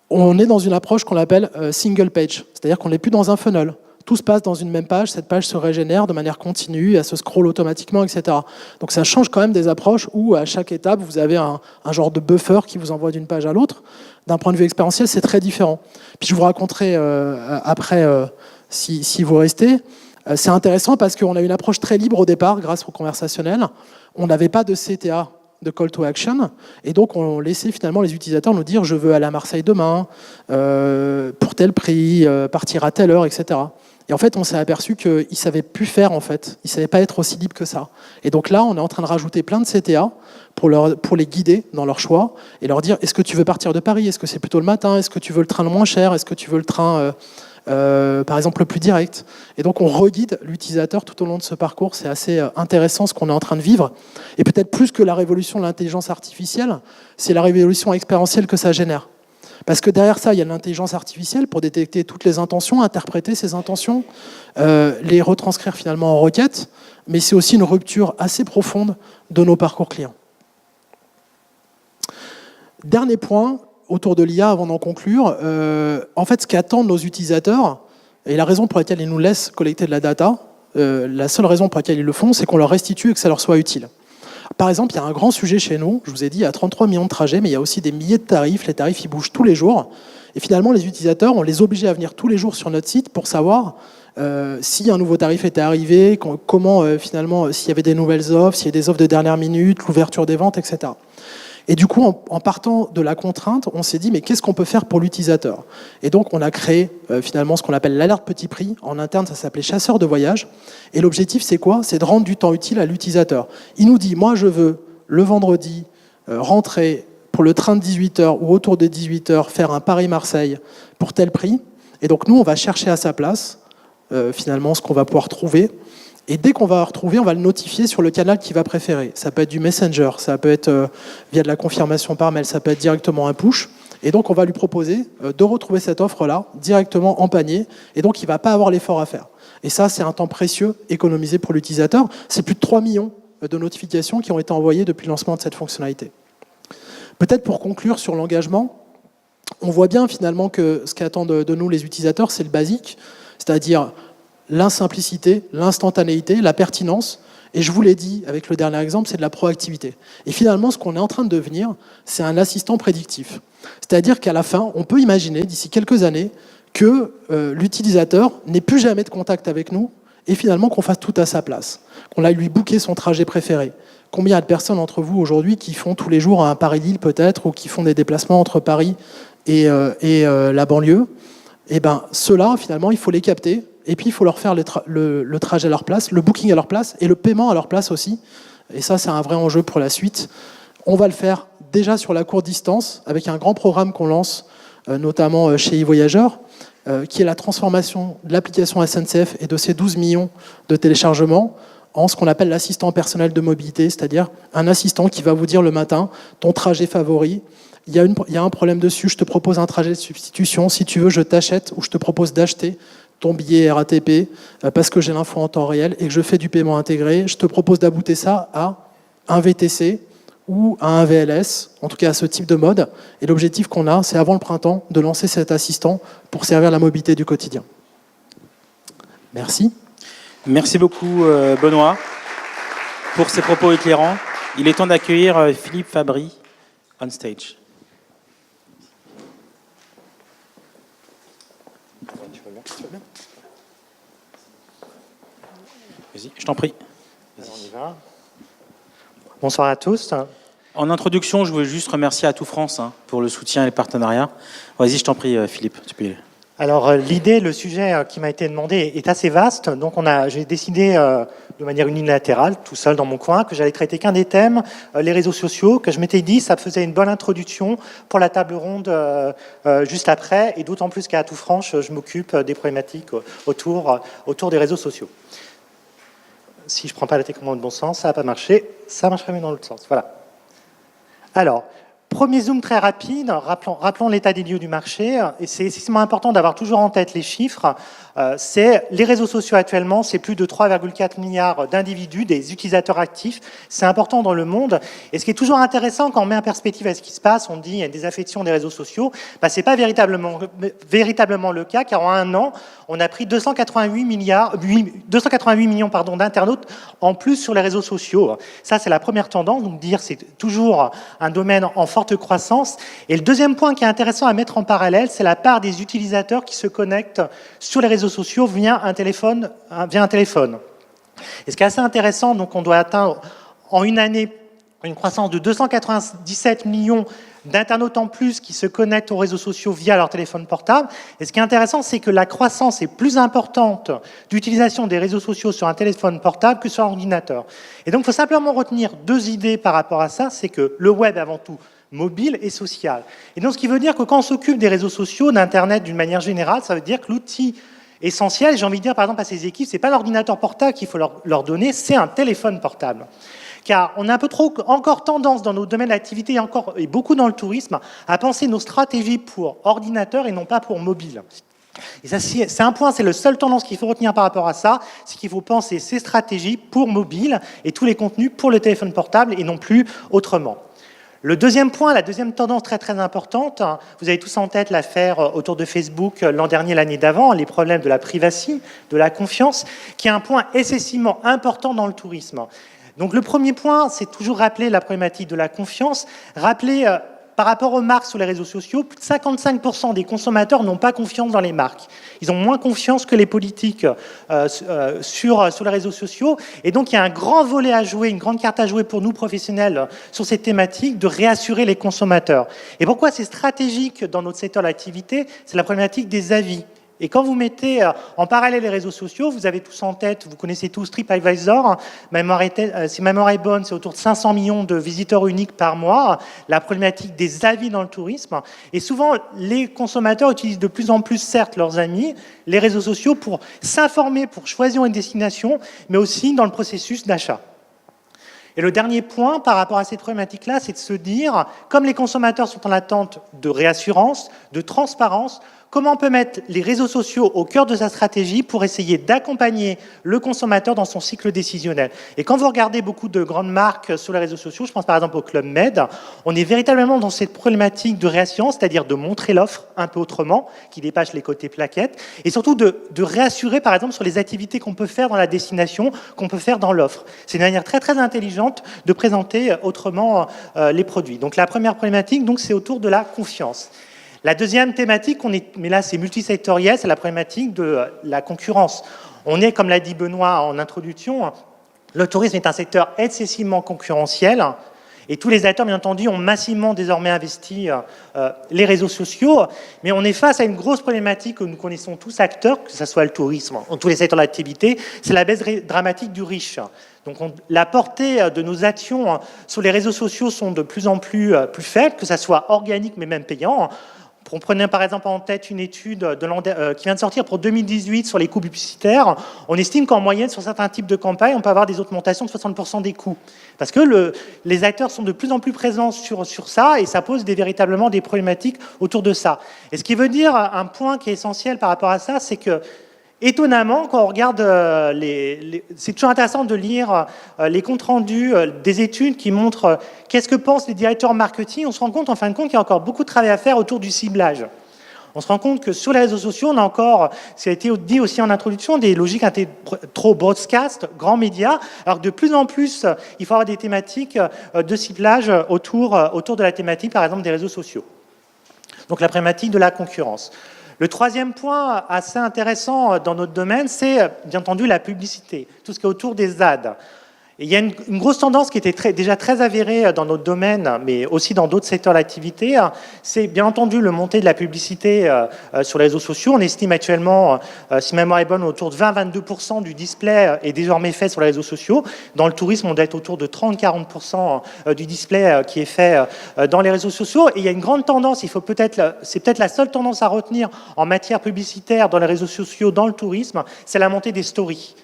On est dans une approche qu'on appelle single page. C'est-à-dire qu'on n'est plus dans un funnel. Tout se passe dans une même page, cette page se régénère de manière continue, elle se scrolle automatiquement, etc. Donc ça change quand même des approches où à chaque étape, vous avez un genre de buffer qui vous envoie d'une page à l'autre. D'un point de vue expérientiel, c'est très différent. Puis je vous raconterai après, si vous restez. C'est intéressant parce qu'on a une approche très libre au départ grâce au conversationnel. On n'avait pas de CTA, de call to action, et donc on laissait finalement les utilisateurs nous dire « je veux aller à Marseille demain, pour tel prix, partir à telle heure, etc. » Et en fait, on s'est aperçu qu'ils ne savaient plus faire, en fait. Ils ne savaient pas être aussi libres que ça. Et donc là, on est en train de rajouter plein de CTA pour les guider dans leur choix et leur dire, est-ce que tu veux partir de Paris? Est-ce que c'est plutôt le matin? Est-ce que tu veux le train le moins cher? Est-ce que tu veux le train, par exemple, le plus direct? Et donc, on reguide l'utilisateur tout au long de ce parcours. C'est assez intéressant ce qu'on est en train de vivre. Et peut-être plus que la révolution de l'intelligence artificielle, c'est la révolution expérientielle que ça génère. Parce que derrière ça, il y a l'intelligence artificielle pour détecter toutes les intentions, interpréter ces intentions, les retranscrire finalement en requêtes, mais c'est aussi une rupture assez profonde de nos parcours clients. Dernier point autour de l'IA avant d'en conclure. En fait, ce qu'attendent nos utilisateurs, et la raison pour laquelle ils nous laissent collecter de la data, la seule raison pour laquelle ils le font, c'est qu'on leur restitue et que ça leur soit utile. Par exemple, il y a un grand sujet chez nous, je vous ai dit, il y a 33 millions de trajets, mais il y a aussi des milliers de tarifs. Les tarifs, ils bougent tous les jours. Et finalement, les utilisateurs, on les obligeait à venir tous les jours sur notre site pour savoir si un nouveau tarif était arrivé, comment finalement, s'il y avait des nouvelles offres, s'il y avait des offres de dernière minute, l'ouverture des ventes, etc. Et du coup, en partant de la contrainte, on s'est dit, mais qu'est-ce qu'on peut faire pour l'utilisateur? Et donc, on a créé finalement ce qu'on appelle l'alerte petit prix. En interne, ça s'appelait chasseur de voyage. Et l'objectif, c'est quoi? C'est de rendre du temps utile à l'utilisateur. Il nous dit, moi, je veux, le vendredi, rentrer pour le train de 18h ou autour de 18h, faire un Paris-Marseille pour tel prix. Et donc, nous, on va chercher à sa place, finalement, ce qu'on va pouvoir trouver. Et dès qu'on va retrouver, on va le notifier sur le canal qu'il va préférer. Ça peut être du Messenger, ça peut être via de la confirmation par mail, ça peut être directement un push. Et donc, on va lui proposer de retrouver cette offre-là directement en panier. Et donc, il ne va pas avoir l'effort à faire. Et ça, c'est un temps précieux économisé pour l'utilisateur. C'est plus de 3 millions de notifications qui ont été envoyées depuis le lancement de cette fonctionnalité. Peut-être pour conclure sur l'engagement, on voit bien finalement que ce qu'attendent de nous les utilisateurs, c'est le basique, c'est-à-dire l'insimplicité, l'instantanéité, la pertinence. Et je vous l'ai dit avec le dernier exemple, c'est de la proactivité. Et finalement, ce qu'on est en train de devenir, c'est un assistant prédictif. C'est-à-dire qu'à la fin, on peut imaginer, d'ici quelques années, que l'utilisateur n'ait plus jamais de contact avec nous et finalement qu'on fasse tout à sa place, qu'on aille lui booker son trajet préféré. Combien y a de personnes entre vous aujourd'hui qui font tous les jours un Paris-Lille peut-être, ou qui font des déplacements entre Paris et la banlieue? Et bien, ceux-là, finalement, il faut les capter. Et puis, il faut leur faire le trajet à leur place, le booking à leur place et le paiement à leur place aussi. Et ça, c'est un vrai enjeu pour la suite. On va le faire déjà sur la courte distance avec un grand programme qu'on lance, notamment chez eVoyageurs, qui est la transformation de l'application SNCF et de ses 12 millions de téléchargements en ce qu'on appelle l'assistant personnel de mobilité, c'est-à-dire un assistant qui va vous dire le matin ton trajet favori. Il y a un problème dessus, je te propose un trajet de substitution. Si tu veux, je t'achète ou je te propose d'acheter ton billet RATP parce que j'ai l'info en temps réel et que je fais du paiement intégré. Je te propose d'abouter ça à un VTC ou à un VLS, en tout cas à ce type de mode. Et l'objectif qu'on a, c'est avant le printemps de lancer cet assistant pour servir la mobilité du quotidien. Merci. Merci beaucoup Benoît pour ces propos éclairants. Il est temps d'accueillir Philippe Fabry on stage. Vas-y, je t'en prie. Alors, on y va. Bonsoir à tous. En introduction, je veux juste remercier Atout France pour le soutien et le partenariat. Vas-y, je t'en prie, Philippe, tu peux y aller. Alors, l'idée, le sujet qui m'a été demandé est assez vaste. Donc, j'ai décidé de manière unilatérale, tout seul dans mon coin, que j'allais traiter qu'un des thèmes, les réseaux sociaux, que je m'étais dit, ça faisait une bonne introduction pour la table ronde juste après. Et d'autant plus qu'à Atout France, je m'occupe des problématiques autour des réseaux sociaux. Si je ne prends pas la télécommande dans le bon sens, ça ne va pas marcher. Ça marcherait mieux dans l'autre sens. Voilà. Alors, premier zoom très rapide, rappelons l'état des lieux du marché, et c'est extrêmement important d'avoir toujours en tête les chiffres. C'est les réseaux sociaux actuellement, c'est plus de 3,4 milliards d'individus, des utilisateurs actifs. C'est important dans le monde. Et ce qui est toujours intéressant quand on met en perspective à ce qui se passe, on dit il y a une désaffection des réseaux sociaux, c'est pas véritablement le cas, car en un an, on a pris 288 millions d'internautes en plus sur les réseaux sociaux. Ça, c'est la première tendance, donc dire c'est toujours un domaine en forte croissance. Et le deuxième point qui est intéressant à mettre en parallèle, c'est la part des utilisateurs qui se connectent sur les réseaux sociaux via un téléphone. Et ce qui est assez intéressant, donc on doit atteindre en une année une croissance de 297 millions d'internautes en plus qui se connectent aux réseaux sociaux via leur téléphone portable. Et ce qui est intéressant, c'est que la croissance est plus importante d'utilisation des réseaux sociaux sur un téléphone portable que sur un ordinateur. Et donc, il faut simplement retenir deux idées par rapport à ça, c'est que le web, avant tout, mobile et social. Et donc, ce qui veut dire que quand on s'occupe des réseaux sociaux, d'Internet d'une manière générale, ça veut dire que l'outil essentiel, j'ai envie de dire par exemple à ces équipes, c'est pas l'ordinateur portable qu'il faut leur donner, c'est un téléphone portable. Car on a un peu trop encore tendance dans nos domaines d'activité et beaucoup dans le tourisme à penser nos stratégies pour ordinateur et non pas pour mobile. Et ça, c'est un point, c'est le seul tendance qu'il faut retenir par rapport à ça, c'est qu'il faut penser ces stratégies pour mobile et tous les contenus pour le téléphone portable et non plus autrement. Le deuxième point, la deuxième tendance très très importante, vous avez tous en tête l'affaire autour de Facebook l'an dernier, l'année d'avant, les problèmes de la privacy, de la confiance, qui est un point excessivement important dans le tourisme. Donc le premier point, c'est toujours rappeler la problématique de la confiance, rappeler par rapport aux marques sur les réseaux sociaux, plus de 55% des consommateurs n'ont pas confiance dans les marques. Ils ont moins confiance que les politiques sur les réseaux sociaux. Et donc, il y a un grand volet à jouer, une grande carte à jouer pour nous, professionnels, sur cette thématique de réassurer les consommateurs. Et pourquoi c'est stratégique dans notre secteur d'activité? C'est la problématique des avis. Et quand vous mettez en parallèle les réseaux sociaux, vous avez tous en tête, vous connaissez tous TripAdvisor, si ma mémoire est bonne, c'est autour de 500 millions de visiteurs uniques par mois, la problématique des avis dans le tourisme. Et souvent, les consommateurs utilisent de plus en plus, certes, leurs amis, les réseaux sociaux pour s'informer, pour choisir une destination, mais aussi dans le processus d'achat. Et le dernier point par rapport à cette problématique-là, c'est de se dire, comme les consommateurs sont en attente de réassurance, de transparence, comment on peut mettre les réseaux sociaux au cœur de sa stratégie pour essayer d'accompagner le consommateur dans son cycle décisionnel. Et quand vous regardez beaucoup de grandes marques sur les réseaux sociaux, je pense par exemple au Club Med, on est véritablement dans cette problématique de réassurance, c'est-à-dire de montrer l'offre un peu autrement, qui dépasse les côtés plaquettes, et surtout de réassurer par exemple sur les activités qu'on peut faire dans la destination, qu'on peut faire dans l'offre. C'est une manière très très intelligente de présenter autrement les produits. Donc la première problématique, c'est autour de la confiance. La deuxième thématique, mais là c'est multisectoriel, c'est la problématique de la concurrence. On est, comme l'a dit Benoît en introduction, le tourisme est un secteur excessivement concurrentiel et tous les acteurs, bien entendu, ont massivement désormais investi les réseaux sociaux, mais on est face à une grosse problématique que nous connaissons tous acteurs, que ce soit le tourisme, en tous les secteurs d'activité, c'est la baisse dramatique du riche. Donc la portée de nos actions sur les réseaux sociaux sont de plus en plus faibles, que ce soit organique mais même payant. On prenait par exemple en tête une étude qui vient de sortir pour 2018 sur les coûts publicitaires. On estime qu'en moyenne, sur certains types de campagnes, on peut avoir des augmentations de 60% des coûts. Parce que les acteurs sont de plus en plus présents sur ça et ça pose véritablement des problématiques autour de ça. Et ce qui veut dire, un point qui est essentiel par rapport à ça, c'est que étonnamment, quand on regarde c'est toujours intéressant de lire les comptes rendus des études qui montrent qu'est-ce que pensent les directeurs marketing. On se rend compte, en fin de compte, qu'il y a encore beaucoup de travail à faire autour du ciblage. On se rend compte que sur les réseaux sociaux, on a encore, ça a été dit aussi en introduction, des logiques trop broadcast, grands médias, alors que de plus en plus, il faut avoir des thématiques de ciblage autour de la thématique, par exemple, des réseaux sociaux. Donc la problématique de la concurrence. Le troisième point assez intéressant dans notre domaine, c'est bien entendu la publicité, tout ce qui est autour des ads. Et il y a une grosse tendance qui était déjà très avérée dans notre domaine, mais aussi dans d'autres secteurs d'activité, c'est bien entendu le montée de la publicité sur les réseaux sociaux. On estime actuellement, si ma mémoire est bonne, autour de 20-22% du display est désormais fait sur les réseaux sociaux. Dans le tourisme, on doit être autour de 30-40% du display qui est fait dans les réseaux sociaux. Et il y a une grande tendance, c'est peut-être la seule tendance à retenir en matière publicitaire dans les réseaux sociaux, dans le tourisme, c'est la montée des stories.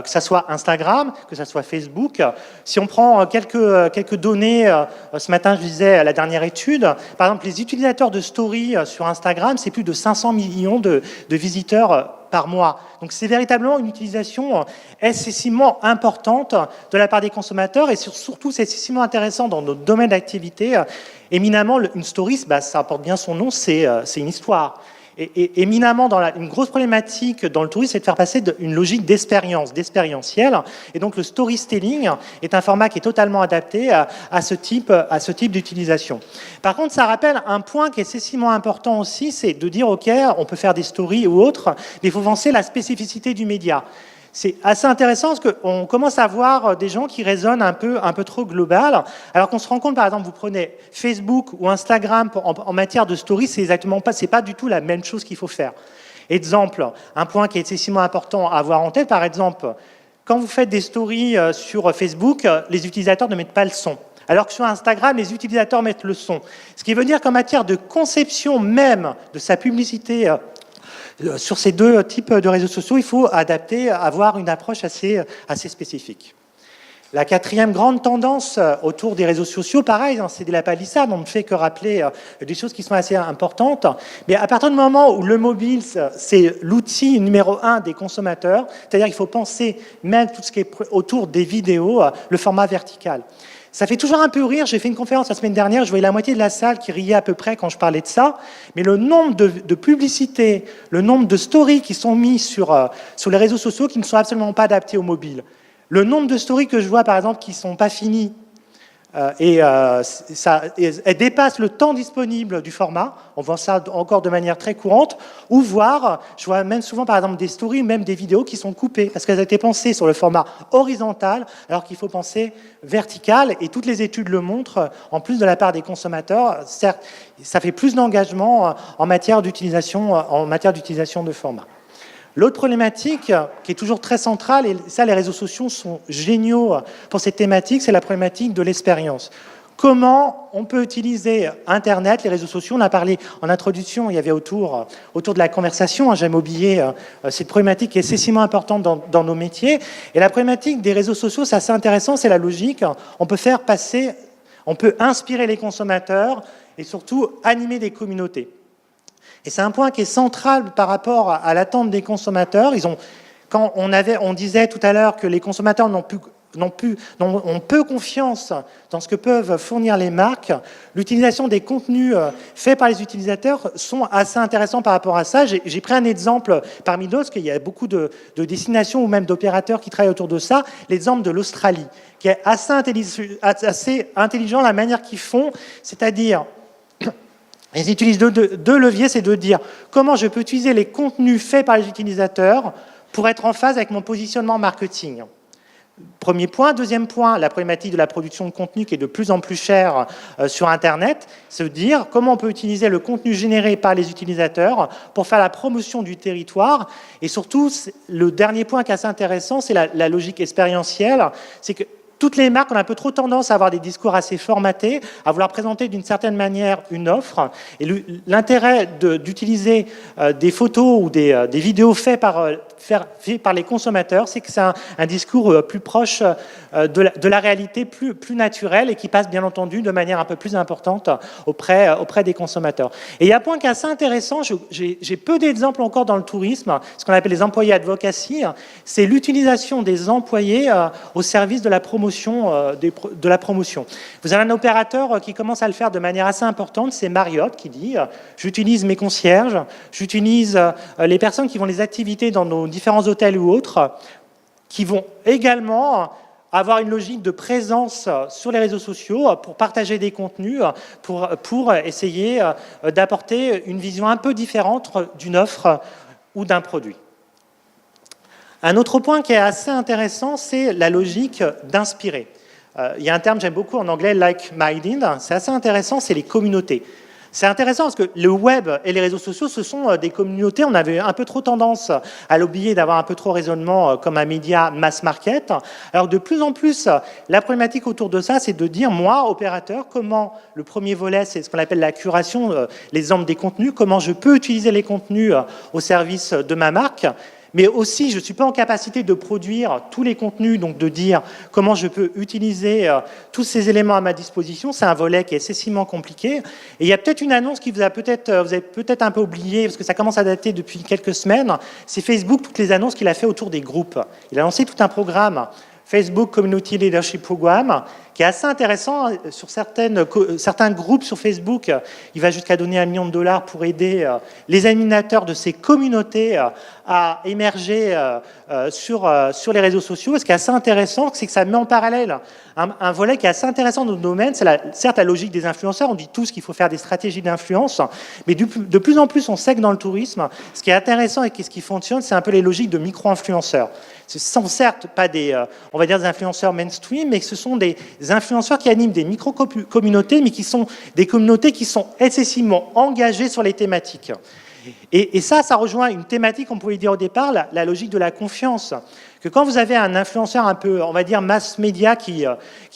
que ce soit Instagram, que ce soit Facebook. Si on prend quelques données, ce matin je disais la dernière étude, par exemple les utilisateurs de story sur Instagram, c'est plus de 500 millions de visiteurs par mois. Donc c'est véritablement une utilisation excessivement importante de la part des consommateurs et surtout c'est excessivement intéressant dans notre domaine d'activité. Éminemment, une story, ça porte bien son nom, c'est une histoire. Et éminemment, une grosse problématique dans le tourisme, c'est de faire passer une logique d'expérience, d'expérientiel. Et donc, le storytelling est un format qui est totalement adapté à ce type d'utilisation. Par contre, ça rappelle un point qui est excessivement important aussi, c'est de dire, OK, on peut faire des stories ou autres, mais il faut penser la spécificité du média. C'est assez intéressant parce qu'on commence à voir des gens qui raisonnent un peu trop global, alors qu'on se rend compte, par exemple, vous prenez Facebook ou Instagram en matière de story, c'est pas du tout la même chose qu'il faut faire. Exemple, un point qui est excessivement important à avoir en tête, par exemple, quand vous faites des stories sur Facebook, les utilisateurs ne mettent pas le son. Alors que sur Instagram, les utilisateurs mettent le son. Ce qui veut dire qu'en matière de conception même de sa publicité sur ces deux types de réseaux sociaux, il faut avoir une approche assez spécifique. La quatrième grande tendance autour des réseaux sociaux, pareil, c'est de la palissade, on ne fait que rappeler des choses qui sont assez importantes. Mais à partir du moment où le mobile, c'est l'outil numéro 1 des consommateurs, c'est-à-dire qu'il faut penser même tout ce qui est autour des vidéos, le format vertical. Ça fait toujours un peu rire, j'ai fait une conférence la semaine dernière, je voyais la moitié de la salle qui riait à peu près quand je parlais de ça, mais le nombre de publicités, le nombre de stories qui sont mis sur les réseaux sociaux qui ne sont absolument pas adaptés au mobile. Le nombre de stories que je vois, par exemple, qui ne sont pas finies, elles dépassent le temps disponible du format, on voit ça encore de manière très courante, ou voir, je vois même souvent par exemple des stories, même des vidéos qui sont coupées, parce qu'elles ont été pensées sur le format horizontal, alors qu'il faut penser vertical, et toutes les études le montrent, en plus de la part des consommateurs, certes, ça fait plus d'engagement en matière d'utilisation de format. L'autre problématique, qui est toujours très centrale, et ça les réseaux sociaux sont géniaux pour cette thématique, c'est la problématique de l'expérience. Comment on peut utiliser Internet, les réseaux sociaux? On a parlé en introduction, il y avait autour de la conversation, j'aime oublier cette problématique qui est excessivement importante dans nos métiers. Et la problématique des réseaux sociaux, c'est assez intéressant, c'est la logique. On peut inspirer les consommateurs et surtout animer des communautés. Et c'est un point qui est central par rapport à l'attente des consommateurs. On disait tout à l'heure que les consommateurs ont peu confiance dans ce que peuvent fournir les marques. L'utilisation des contenus faits par les utilisateurs sont assez intéressants par rapport à ça. J'ai pris un exemple parmi d'autres, parce qu'il y a beaucoup de destinations ou même d'opérateurs qui travaillent autour de ça. L'exemple de l'Australie, qui est assez intelligent la manière qu'ils font, c'est-à-dire ils utilisent deux leviers, c'est de dire comment je peux utiliser les contenus faits par les utilisateurs pour être en phase avec mon positionnement marketing. Premier point. Deuxième point, la problématique de la production de contenu qui est de plus en plus chère sur Internet, c'est de dire comment on peut utiliser le contenu généré par les utilisateurs pour faire la promotion du territoire. Et surtout, le dernier point qui est assez intéressant, c'est la logique expérientielle, c'est que toutes les marques ont un peu trop tendance à avoir des discours assez formatés, à vouloir présenter d'une certaine manière une offre. Et l'intérêt d'utiliser des photos ou des vidéos faites par les consommateurs, c'est que c'est un discours plus proche de la réalité, plus naturel et qui passe bien entendu de manière un peu plus importante auprès des consommateurs. Et il y a un point qui est assez intéressant, j'ai peu d'exemples encore dans le tourisme, ce qu'on appelle les employés advocacy, c'est l'utilisation des employés au service de la promotion. Vous avez un opérateur qui commence à le faire de manière assez importante, c'est Marriott qui dit j'utilise mes concierges, j'utilise les personnes qui font les activités dans nos différents hôtels ou autres, qui vont également avoir une logique de présence sur les réseaux sociaux pour partager des contenus, pour essayer d'apporter une vision un peu différente d'une offre ou d'un produit. Un autre point qui est assez intéressant, c'est la logique d'inspirer. Il y a un terme que j'aime beaucoup en anglais, like-minded, c'est assez intéressant, c'est les communautés. C'est intéressant parce que le web et les réseaux sociaux, ce sont des communautés. On avait un peu trop tendance à l'oublier, d'avoir un peu trop raisonnement comme un média mass market. Alors de plus en plus, la problématique autour de ça, c'est de dire, moi, opérateur, comment le premier volet, c'est ce qu'on appelle la curation, l'exemple des contenus, comment je peux utiliser les contenus au service de ma marque. mais aussi je ne suis pas en capacité de produire tous les contenus, donc de dire comment je peux utiliser tous ces éléments à ma disposition. C'est un volet qui est excessivement compliqué. Et il y a peut-être une annonce qui vous avez peut-être un peu oublié, parce que ça commence à dater depuis quelques semaines. C'est Facebook, toutes les annonces qu'il a fait autour des groupes. Il a lancé tout un programme, Facebook Community Leadership Program, qui est assez intéressant. Sur certains groupes sur Facebook, il va jusqu'à donner $1 million pour aider les animateurs de ces communautés à émerger sur les réseaux sociaux. Et ce qui est assez intéressant, c'est que ça met en parallèle un volet qui est assez intéressant dans notre domaine. C'est certes la logique des influenceurs. On dit tous qu'il faut faire des stratégies d'influence, mais de plus en plus, on sait que dans le tourisme, ce qui est intéressant et ce qui fonctionne, c'est un peu les logiques de micro-influenceurs. Ce sont certes pas on va dire des influenceurs mainstream, mais ce sont des influenceurs qui animent des micro-communautés, mais qui sont des communautés qui sont excessivement engagées sur les thématiques. Et ça rejoint une thématique, on pouvait dire au départ, la logique de la confiance. Que quand vous avez un influenceur un peu, on va dire, mass média qui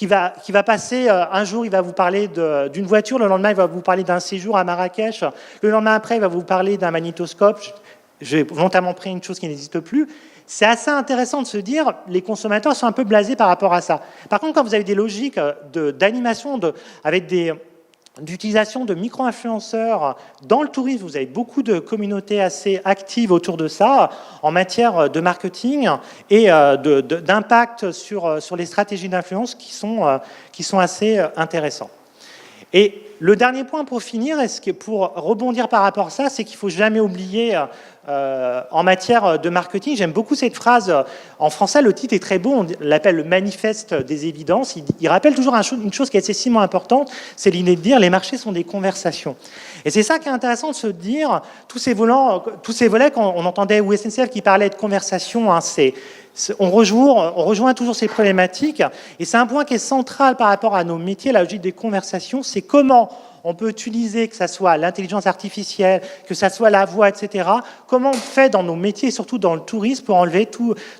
va passer, un jour, il va vous parler d'une voiture, le lendemain, il va vous parler d'un séjour à Marrakech, le lendemain après, il va vous parler d'un magnétoscope. J'ai volontairement pris une chose qui n'existe plus. C'est assez intéressant de se dire, les consommateurs sont un peu blasés par rapport à ça. Par contre, quand vous avez des logiques d'animation, avec d'utilisation de micro-influenceurs dans le tourisme, vous avez beaucoup de communautés assez actives autour de ça, en matière de marketing et d'impact sur les stratégies d'influence qui sont assez intéressants. Et le dernier point pour finir, pour rebondir par rapport à ça, c'est qu'il ne faut jamais oublier, en matière de marketing, j'aime beaucoup cette phrase, en français le titre est très beau, on l'appelle le manifeste des évidences, il rappelle toujours une chose qui est excessivement importante, c'est l'idée de dire les marchés sont des conversations. Et c'est ça qui est intéressant de se dire, tous ces volets, quand on entendait SNCF qui parlait de conversation, hein, on rejoint toujours ces problématiques, et c'est un point qui est central par rapport à nos métiers, la logique des conversations, c'est comment on peut utiliser, que ce soit l'intelligence artificielle, que ce soit la voix, etc. Comment on fait dans nos métiers, surtout dans le tourisme, pour enlever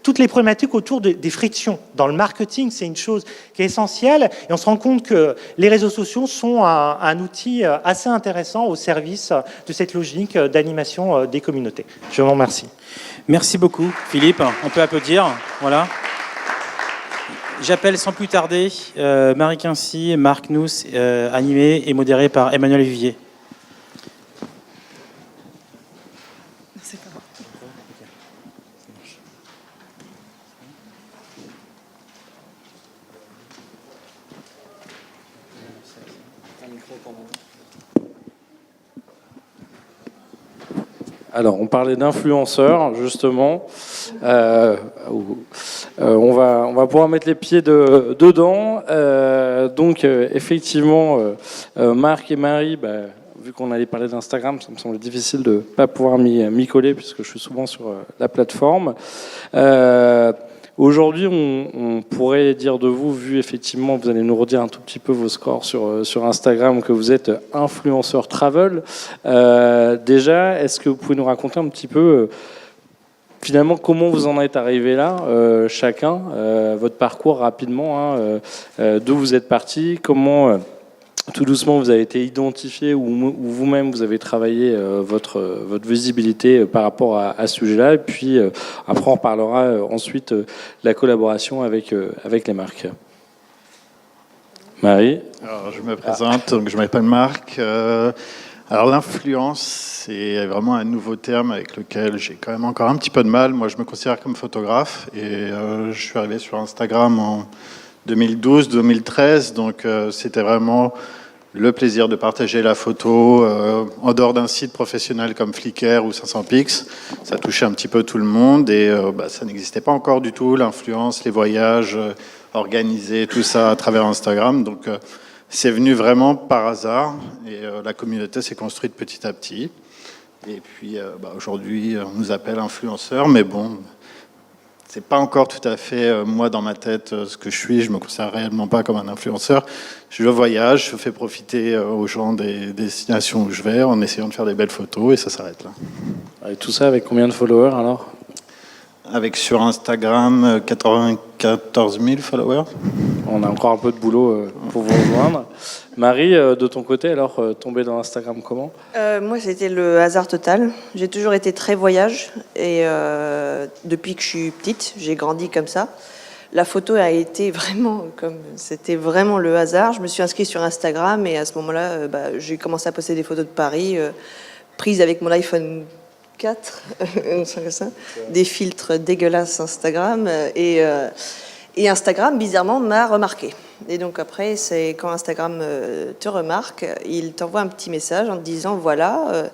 toutes les problématiques autour des frictions. Dans le marketing, c'est une chose qui est essentielle, et on se rend compte que les réseaux sociaux sont un outil assez intéressant au service de cette logique d'animation des communautés. Je vous remercie. Merci beaucoup, Philippe. On peut applaudir. Voilà. J'appelle sans plus tarder Marie Quincy, Marc Nous, animé et modéré par Emmanuel Vivier. Alors, on parlait d'influenceurs, justement. On va pouvoir mettre les pieds dedans. Donc, effectivement, Marc et Marie, vu qu'on allait parler d'Instagram, ça me semble difficile de ne pas pouvoir m'y coller, puisque je suis souvent sur la plateforme. Aujourd'hui, on pourrait dire de vous, vu effectivement, vous allez nous redire un tout petit peu vos scores sur Instagram, que vous êtes influenceur travel. Déjà, est-ce que vous pouvez nous raconter un petit peu, finalement, comment vous en êtes arrivé là, chacun, votre parcours rapidement, d'où vous êtes parti, comment... tout doucement, vous avez été identifié ou vous-même, vous avez travaillé votre visibilité par rapport à ce sujet-là. Et puis, après, on reparlera ensuite de la collaboration avec les marques. Marie. Alors, je me présente, donc je m'appelle Marc. Alors, l'influence, c'est vraiment un nouveau terme avec lequel j'ai quand même encore un petit peu de mal. Moi, je me considère comme photographe et je suis arrivé sur Instagram en 2012-2013, donc c'était vraiment le plaisir de partager la photo en dehors d'un site professionnel comme Flickr ou 500px. Ça touchait un petit peu tout le monde et ça n'existait pas encore du tout, l'influence, les voyages organisés, tout ça à travers Instagram. Donc c'est venu vraiment par hasard et la communauté s'est construite petit à petit. Et puis aujourd'hui, on nous appelle influenceurs, mais bon... c'est pas encore tout à fait, moi, dans ma tête, ce que je suis. Je me considère réellement pas comme un influenceur. Je voyage, je fais profiter aux gens des destinations où je vais en essayant de faire des belles photos et ça s'arrête là. Et tout ça avec combien de followers alors ? Avec sur Instagram 94 000 followers. On a encore un peu de boulot pour vous rejoindre. Marie, de ton côté, alors, tombée dans Instagram comment? Moi, c'était le hasard total. J'ai toujours été très voyage et depuis que je suis petite, j'ai grandi comme ça. La photo a été vraiment c'était vraiment le hasard. Je me suis inscrite sur Instagram et à ce moment-là, j'ai commencé à poster des photos de Paris prises avec mon iPhone 4, des filtres dégueulasses Instagram et Instagram bizarrement m'a remarqué. Et donc après, c'est quand Instagram te remarque, il t'envoie un petit message en te disant voilà.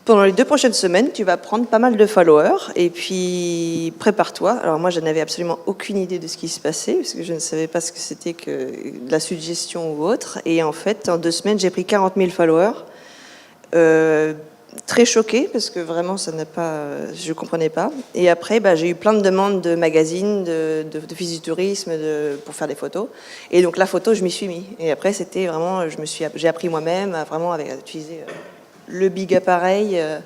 Pendant les 2 prochaines semaines, tu vas prendre pas mal de followers et puis prépare-toi. Alors moi, je n'avais absolument aucune idée de ce qui se passait parce que je ne savais pas ce que c'était que de la suggestion ou autre. Et en fait, en 2 semaines, j'ai pris 40 000 followers. Très choquée parce que vraiment, je comprenais pas. Et après, j'ai eu plein de demandes de magazines, d'offices du tourisme pour faire des photos. Et donc la photo, je m'y suis mis. Et après, c'était vraiment, j'ai appris moi-même à vraiment utiliser le big appareil et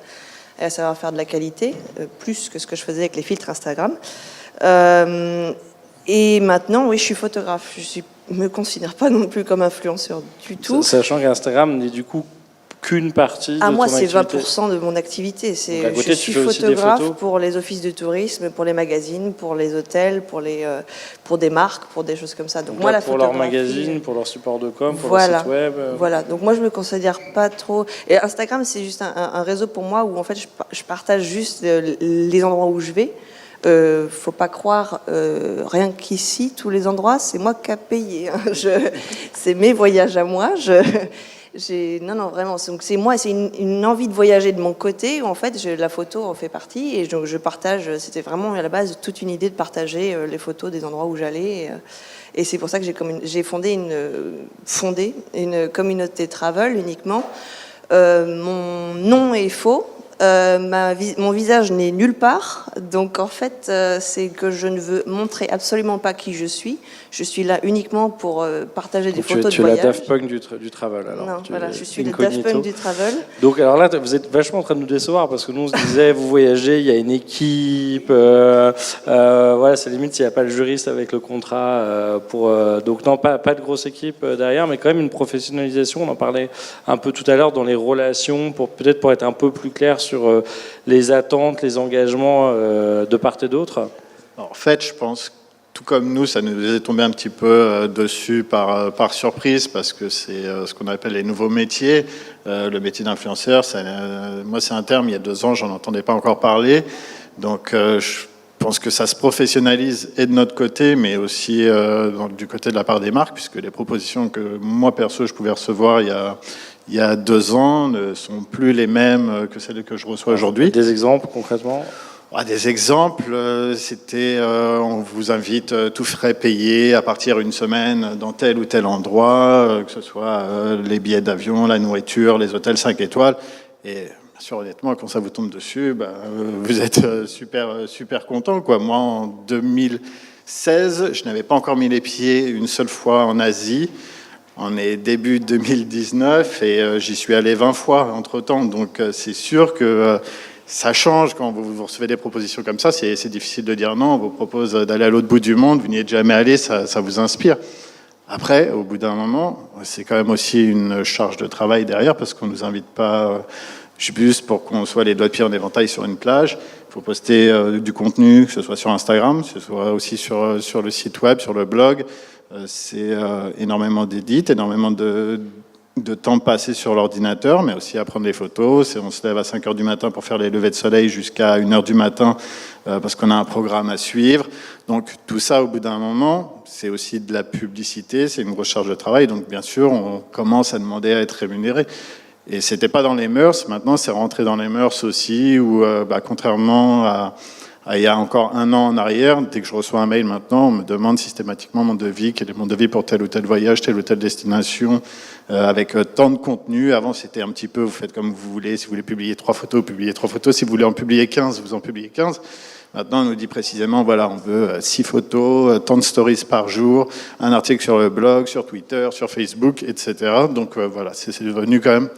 à savoir faire de la qualité, plus que ce que je faisais avec les filtres Instagram. Et maintenant, oui, je suis photographe. Je me considère pas non plus comme influenceur du tout. Sachant qu'Instagram n'est du coup qu'une partie de ton moi, c'est activité. 20% de mon activité. Donc, je suis photographe pour les offices de tourisme, pour les magazines, pour les hôtels, pour des marques, pour des choses comme ça. Donc moi, la pour leur magazine, pour leur support de com, pour leur site web. Voilà. Donc moi, je me considère pas trop. Et Instagram, c'est juste un réseau pour moi où en fait, je partage juste les endroits où je vais. Faut pas croire, rien qu'ici, tous les endroits, c'est moi qui ai payé. Hein. C'est mes voyages à moi. Non, vraiment. Donc c'est moi, c'est une envie de voyager de mon côté. Où en fait, la photo en fait partie et je partage. C'était vraiment à la base toute une idée de partager les photos des endroits où j'allais. Et c'est pour ça que j'ai fondé une communauté travel uniquement. Mon nom est faux. Mon visage n'est nulle part, donc en fait, c'est que je ne veux montrer absolument pas qui je suis. Je suis là uniquement pour partager des photos de voyage. Tu es la Daft Punk du travel, alors. Non, voilà, je suis le Daft Punk du travel. Donc, alors là, vous êtes vachement en train de nous décevoir parce que nous, on se disait, vous voyagez, il y a une équipe. Voilà, c'est limite s'il n'y a pas le juriste avec le contrat. Donc, non, pas de grosse équipe derrière, mais quand même une professionnalisation. On en parlait un peu tout à l'heure dans les relations, peut-être pour être un peu plus clair sur les attentes, les engagements de part et d'autre. En fait, je pense, tout comme nous, ça nous est tombé un petit peu dessus par surprise, parce que c'est ce qu'on appelle les nouveaux métiers. Le métier d'influenceur, moi, c'est un terme, il y a 2 ans, j'en entendais pas encore parler. Donc, je pense que ça se professionnalise et de notre côté, mais aussi du côté de la part des marques, puisque les propositions que moi, perso, je pouvais recevoir il y a 2 ans ne sont plus les mêmes que celles que je reçois aujourd'hui. Des exemples, concrètement? Des exemples, c'était on vous invite, tout frais payé, à partir une semaine dans tel ou tel endroit, que ce soit les billets d'avion, la nourriture, les hôtels 5 étoiles. Et bien sûr, honnêtement, quand ça vous tombe dessus, vous êtes super content, quoi. Moi, en 2016, je n'avais pas encore mis les pieds une seule fois en Asie. On est début 2019 et j'y suis allé 20 fois entre-temps. Donc c'est sûr que ça change quand vous recevez des propositions comme ça. C'est difficile de dire non. On vous propose d'aller à l'autre bout du monde. Vous n'y êtes jamais allé, ça vous inspire. Après, au bout d'un moment, c'est quand même aussi une charge de travail derrière parce qu'on ne nous invite pas juste pour qu'on soit les doigts de pied en éventail sur une plage. Il faut poster du contenu, que ce soit sur Instagram, que ce soit aussi sur le site web, sur le blog. C'est énormément d'édits, énormément de temps passé sur l'ordinateur, mais aussi à prendre les photos. On se lève à 5h du matin pour faire les levées de soleil jusqu'à 1h du matin parce qu'on a un programme à suivre. Donc tout ça, au bout d'un moment, c'est aussi de la publicité, c'est une grosse charge de travail. Donc bien sûr, on commence à demander à être rémunéré. Et c'était pas dans les mœurs, maintenant c'est rentré dans les mœurs aussi, où contrairement à il y a encore 1 an en arrière, dès que je reçois un mail maintenant, on me demande systématiquement mon devis, quel est mon devis pour tel ou tel voyage, telle ou telle destination, avec tant de contenu. Avant, c'était un petit peu, vous faites comme vous voulez. Si vous voulez publier 3 photos, publiez 3 photos. Si vous voulez en publier 15, vous en publiez 15. Maintenant, on nous dit précisément, voilà, on veut 6 photos, tant de stories par jour, un article sur le blog, sur Twitter, sur Facebook, etc. Donc voilà, c'est devenu quand même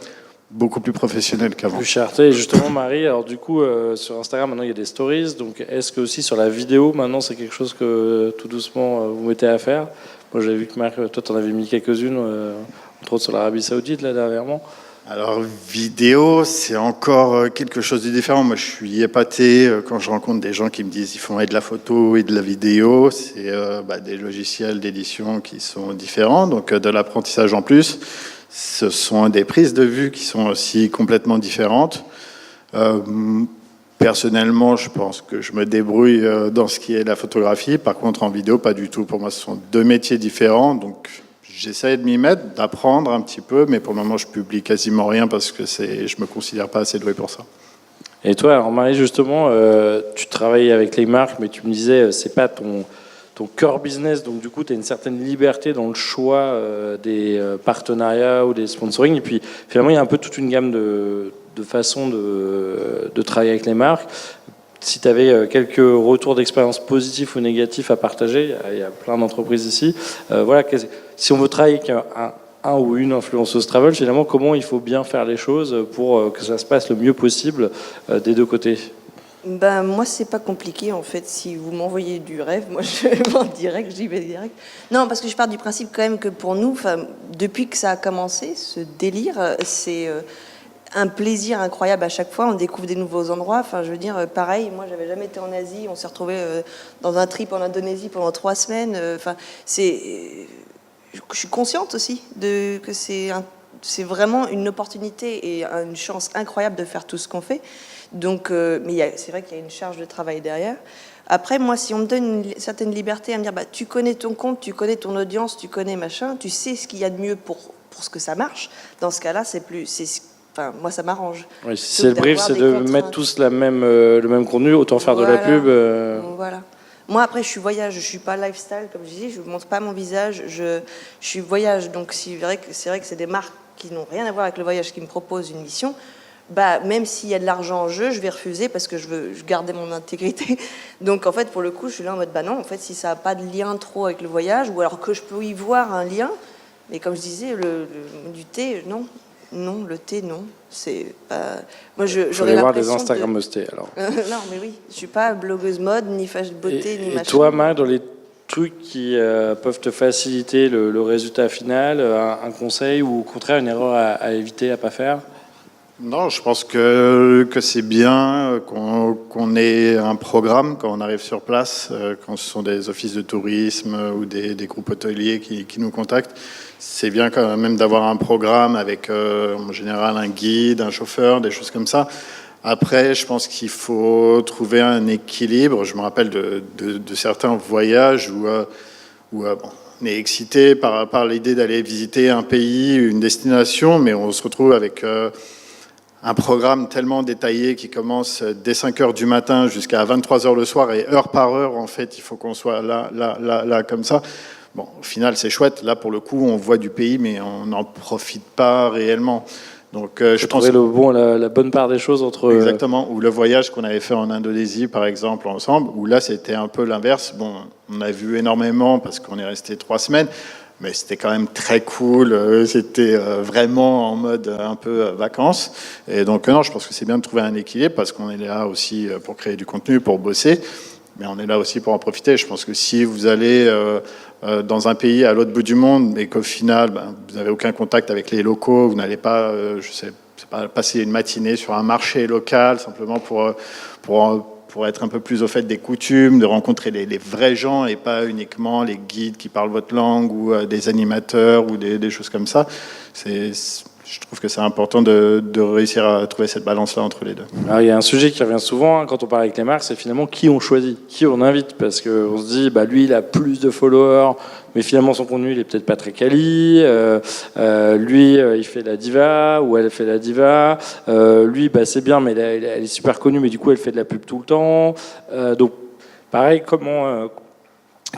beaucoup plus professionnel qu'avant. Plus cherté. Et justement, Marie, alors du coup, sur Instagram, maintenant, il y a des stories. Donc, est-ce que aussi sur la vidéo, maintenant, c'est quelque chose que tout doucement vous mettez à faire? Moi, j'ai vu que Marc, toi, t'en avais mis quelques-unes entre autres sur l'Arabie Saoudite, là, dernièrement. Alors, vidéo, c'est encore quelque chose de différent. Moi, je suis épaté quand je rencontre des gens qui me disent qu'ils font et de la photo et de la vidéo. C'est des logiciels d'édition qui sont différents, donc de l'apprentissage en plus. Ce sont des prises de vue qui sont aussi complètement différentes. Personnellement, je pense que je me débrouille dans ce qui est la photographie. Par contre, en vidéo, pas du tout. Pour moi, ce sont deux métiers différents, donc j'essaie de m'y mettre, d'apprendre un petit peu, mais pour le moment, je publie quasiment rien parce que je me considère pas assez doué pour ça. Et toi, alors Marie, justement, tu travailles avec les marques, mais tu me disais, c'est pas ton core business, donc du coup, tu as une certaine liberté dans le choix des partenariats ou des sponsoring. Et puis, finalement, il y a un peu toute une gamme de façons de travailler avec les marques. Si tu avais quelques retours d'expérience positifs ou négatifs à partager, il y a plein d'entreprises ici. Voilà, si on veut travailler avec un ou une influenceuse travel, finalement, comment il faut bien faire les choses pour que ça se passe le mieux possible des deux côtés? Ben, moi, c'est pas compliqué, en fait. Si vous m'envoyez du rêve, moi, je vais en direct, j'y vais direct. Non, parce que je pars du principe quand même que pour nous, depuis que ça a commencé, ce délire, c'est un plaisir incroyable à chaque fois. On découvre des nouveaux endroits. Enfin, je veux dire, pareil, moi, j'avais jamais été en Asie. On s'est retrouvés dans un trip en Indonésie pendant 3 semaines. Enfin, je suis consciente aussi que c'est vraiment une opportunité et une chance incroyable de faire tout ce qu'on fait. Donc, mais c'est vrai qu'il y a une charge de travail derrière. Après, moi, si on me donne une certaine liberté à me dire, tu connais ton compte, tu connais ton audience, tu connais machin, tu sais ce qu'il y a de mieux pour ce que ça marche. Dans ce cas-là, enfin, moi, ça m'arrange. Oui, si le brief, c'est de mettre tous le même contenu, autant faire de la pub. Voilà. Moi, après, je suis voyage, je suis pas lifestyle, comme je disais, je ne montre pas mon visage, je suis voyage. Donc, c'est vrai que c'est des marques qui n'ont rien à voir avec le voyage qui me proposent une mission. Même s'il y a de l'argent en jeu, je vais refuser parce que je veux garder mon intégrité. Donc, en fait, pour le coup, je suis là en mode, non, en fait, si ça n'a pas de lien trop avec le voyage, ou alors que je peux y voir un lien, mais comme je disais, du thé, non. Non, le thé, non. C'est pas... Moi, j'aurais voir des Instagrammeuses thé, alors. Non, mais oui, je suis pas blogueuse mode, ni fâche beauté, ni machin. Et toi, Marc, dans les trucs qui peuvent te faciliter le résultat final, un conseil ou au contraire une erreur à éviter, à pas faire? Non, je pense que c'est bien qu'on ait un programme quand on arrive sur place, quand ce sont des offices de tourisme ou des groupes hôteliers qui nous contactent. C'est bien quand même d'avoir un programme avec en général un guide, un chauffeur, des choses comme ça. Après, je pense qu'il faut trouver un équilibre. Je me rappelle de certains voyages où on est excité par l'idée d'aller visiter un pays, une destination, mais on se retrouve avec un programme tellement détaillé qui commence dès 5 heures du matin jusqu'à 23 heures le soir, et heure par heure, en fait, il faut qu'on soit là, comme ça. Bon, au final, c'est chouette. Là, pour le coup, on voit du pays, mais on n'en profite pas réellement. Donc, je pense la bonne part des choses entre... Exactement. Ou le voyage qu'on avait fait en Indonésie, par exemple, ensemble, où là, c'était un peu l'inverse. Bon, on a vu énormément parce qu'on est resté 3 semaines. Mais c'était quand même très cool, c'était vraiment en mode un peu vacances. Et donc non, je pense que c'est bien de trouver un équilibre parce qu'on est là aussi pour créer du contenu, pour bosser, mais on est là aussi pour en profiter. Je pense que si vous allez dans un pays à l'autre bout du monde et qu'au final, vous n'avez aucun contact avec les locaux, vous n'allez pas, passer une matinée sur un marché local simplement pour être un peu plus au fait des coutumes, de rencontrer les vrais gens et pas uniquement les guides qui parlent votre langue ou des animateurs ou des choses comme ça. Je trouve que c'est important de réussir à trouver cette balance-là entre les deux. Alors, il y a un sujet qui revient souvent quand on parle avec les marques, c'est finalement qui on choisit, qui on invite, parce qu'on se dit, lui, il a plus de followers, mais finalement son contenu, il est peut-être pas très quali. Lui, il fait la diva, ou elle fait la diva. Lui, c'est bien, mais elle est super connue, mais du coup, elle fait de la pub tout le temps. Donc, pareil,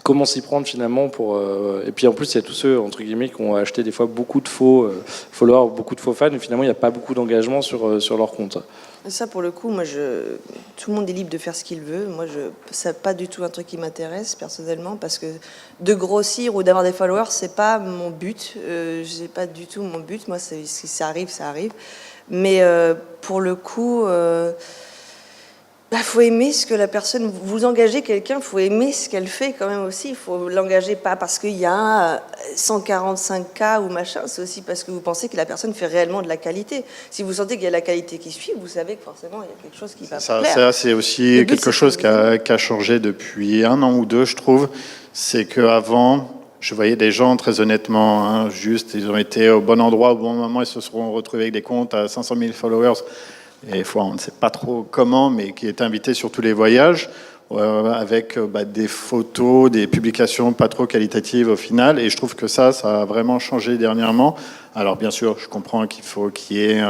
comment s'y prendre finalement pour... Et puis en plus, il y a tous ceux, entre guillemets, qui ont acheté des fois beaucoup de faux followers, beaucoup de faux fans, et finalement, il n'y a pas beaucoup d'engagement sur leur compte. Ça, pour le coup, tout le monde est libre de faire ce qu'il veut. Moi, c'est pas du tout un truc qui m'intéresse, personnellement, parce que de grossir ou d'avoir des followers, c'est pas mon but. C'est pas du tout mon but. Moi, si ça arrive, ça arrive. Mais pour le coup... Faut aimer ce que la personne... Vous engagez quelqu'un, il faut aimer ce qu'elle fait quand même aussi. Il faut l'engager pas parce qu'il y a 145 cas ou machin, c'est aussi parce que vous pensez que la personne fait réellement de la qualité. Si vous sentez qu'il y a la qualité qui suit, vous savez que forcément il y a quelque chose qui va pas plaire. Ça, c'est aussi quelque chose qui a changé depuis 1 an ou 2, je trouve. C'est qu'avant, je voyais des gens, très honnêtement, hein, juste, ils ont été au bon endroit, au bon moment, ils se seront retrouvés avec des comptes à 500 000 followers. Et on ne sait pas trop comment, mais qui est invité sur tous les voyages, avec des photos, des publications pas trop qualitatives au final. Et je trouve que ça a vraiment changé dernièrement. Alors bien sûr, je comprends qu'il faut qu'il y ait